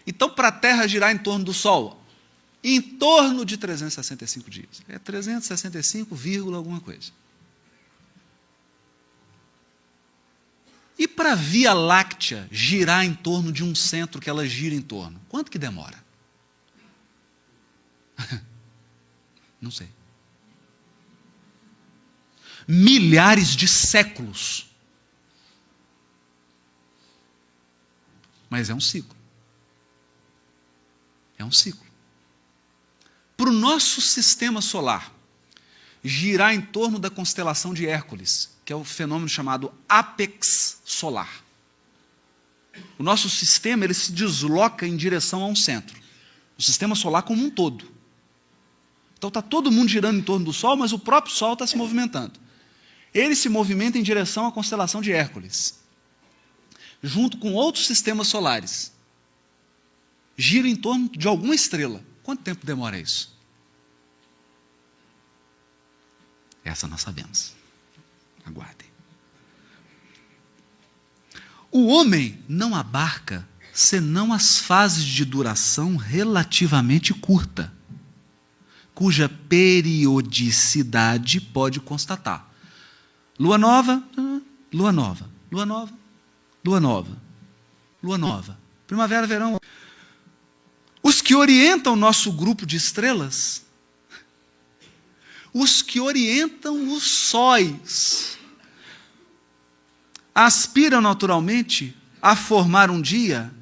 [SPEAKER 2] Então, para a Terra girar em torno do Sol, em torno de 365 dias. É 365, alguma coisa. E para a Via Láctea girar em torno de um centro que ela gira em torno, quanto que demora? Não sei. Milhares de séculos. Mas é um ciclo. É um ciclo. Para o nosso sistema solar girar em torno da constelação de Hércules, que é o fenômeno chamado ápex solar. O nosso sistema ele se desloca em direção a um centro. O sistema solar como um todo. Então está todo mundo girando em torno do Sol, mas o próprio Sol está se movimentando. Ele se movimenta em direção à constelação de Hércules, junto com outros sistemas solares. Gira em torno de alguma estrela. Quanto tempo demora isso? Essa nós sabemos. Aguardem. O homem não abarca senão as fases de duração relativamente curta, cuja periodicidade pode constatar. Lua nova, lua nova, lua nova, lua nova, lua nova. Primavera, verão. Os que orientam o nosso grupo de estrelas, os que orientam os sóis, aspiram naturalmente a formar um dia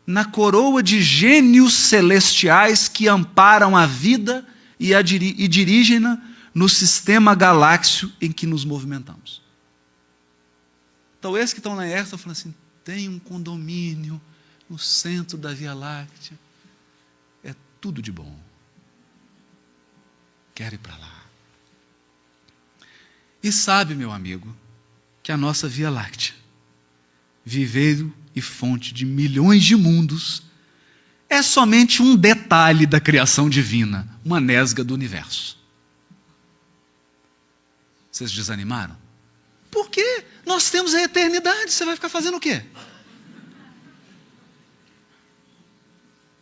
[SPEAKER 2] na coroa de gênios celestiais que amparam a vida e dirigem-na no sistema galáxio em que nos movimentamos. Então, esses que estão na Hércules estão falando assim, tem um condomínio no centro da Via Láctea, é tudo de bom. Quero ir para lá. E sabe, meu amigo, que a nossa Via Láctea, viveiro e fonte de milhões de mundos, é somente um detalhe da criação divina, uma nesga do universo. Vocês desanimaram? Por quê? Nós temos a eternidade, você vai ficar fazendo o quê?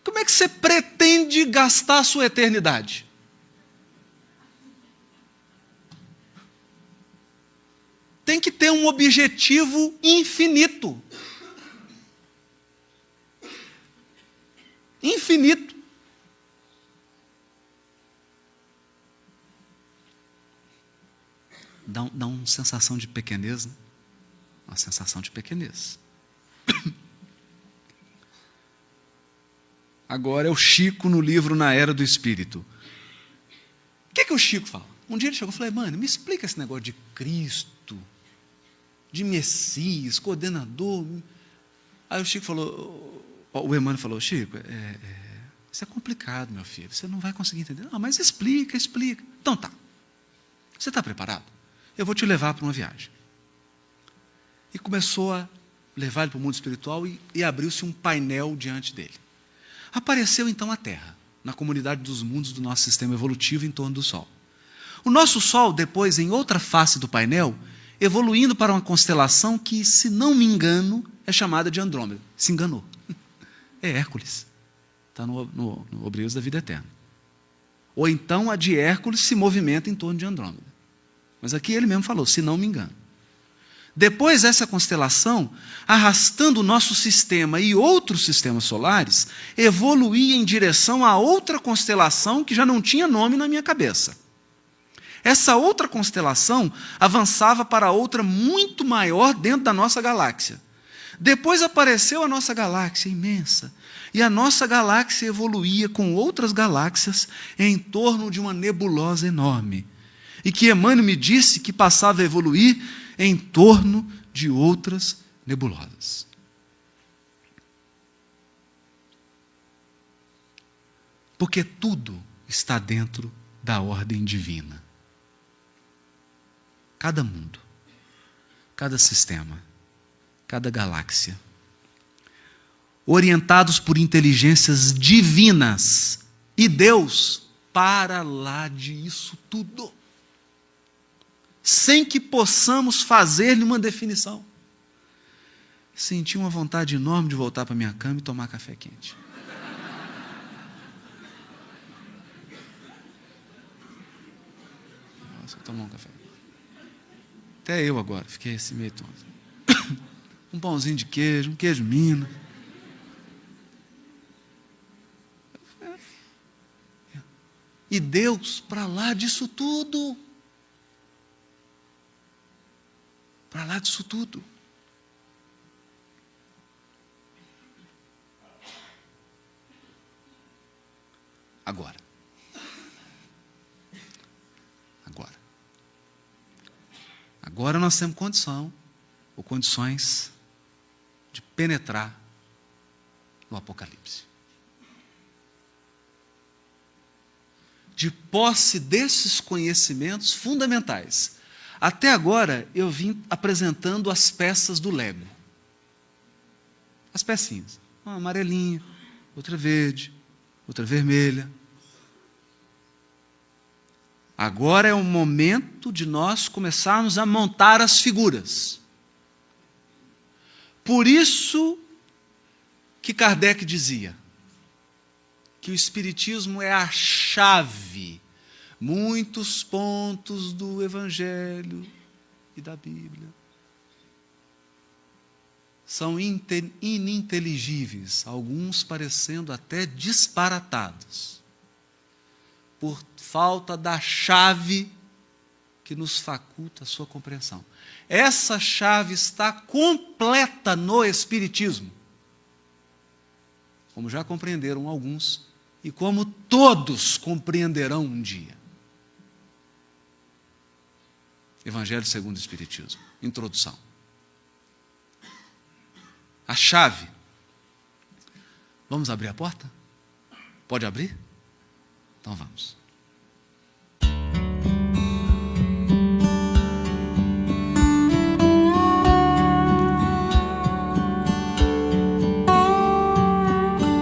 [SPEAKER 2] Como é que você pretende gastar a sua eternidade? Tem que ter um objetivo infinito. Infinito. Dá uma sensação de pequenez, né? Uma sensação de pequenez. Agora é o Chico no livro Na Era do Espírito. O que o Chico fala? Um dia ele chegou e falou, mano, me explica esse negócio de Cristo, de Messias, coordenador. Aí o Chico falou, o Emmanuel falou, Chico, isso é complicado, meu filho, você não vai conseguir entender. Não, mas explica. Então tá, você está preparado? Eu vou te levar para uma viagem. E começou a levar ele para o mundo espiritual e abriu-se um painel diante dele. Apareceu então a Terra, na comunidade dos mundos do nosso sistema evolutivo em torno do Sol. O nosso Sol, depois, em outra face do painel, evoluindo para uma constelação que, se não me engano, é chamada de Andrômeda. Se enganou. É Hércules. Está no Obreiros da Vida Eterna. Ou então a de Hércules se movimenta em torno de Andrômeda. Mas aqui ele mesmo falou, se não me engano. Depois essa constelação, arrastando o nosso sistema e outros sistemas solares, evoluía em direção a outra constelação que já não tinha nome na minha cabeça. Essa outra constelação avançava para outra muito maior dentro da nossa galáxia. Depois apareceu a nossa galáxia imensa, e a nossa galáxia evoluía com outras galáxias em torno de uma nebulosa enorme. e que Emmanuel me disse que passava a evoluir em torno de outras nebulosas. Porque tudo está dentro da ordem divina. Cada mundo, cada sistema, cada galáxia, orientados por inteligências divinas, e Deus para lá disso tudo, sem que possamos fazer-lhe uma definição. Senti uma vontade enorme de voltar para minha cama e tomar café quente. Nossa, tomar um café. Até eu agora, fiquei assim meio tonto. Um pãozinho de queijo, um queijo Minas. E Deus para lá disso tudo. Para lá disso tudo. Agora. Agora nós temos condição, ou condições, de penetrar no Apocalipse. De posse desses conhecimentos fundamentais. Até agora eu vim apresentando as peças do Lego. As pecinhas. Uma amarelinha, outra verde, outra vermelha. Agora é o momento de nós começarmos a montar as figuras. Por isso que Kardec dizia que o Espiritismo é a chave, muitos pontos do Evangelho e da Bíblia são ininteligíveis, alguns parecendo até disparatados, por falta da chave que nos faculta a sua compreensão. Essa chave está completa no Espiritismo, como já compreenderam alguns, e como todos compreenderão um dia. Evangelho segundo o Espiritismo. Introdução. A chave. Vamos abrir a porta? Pode abrir? Então vamos.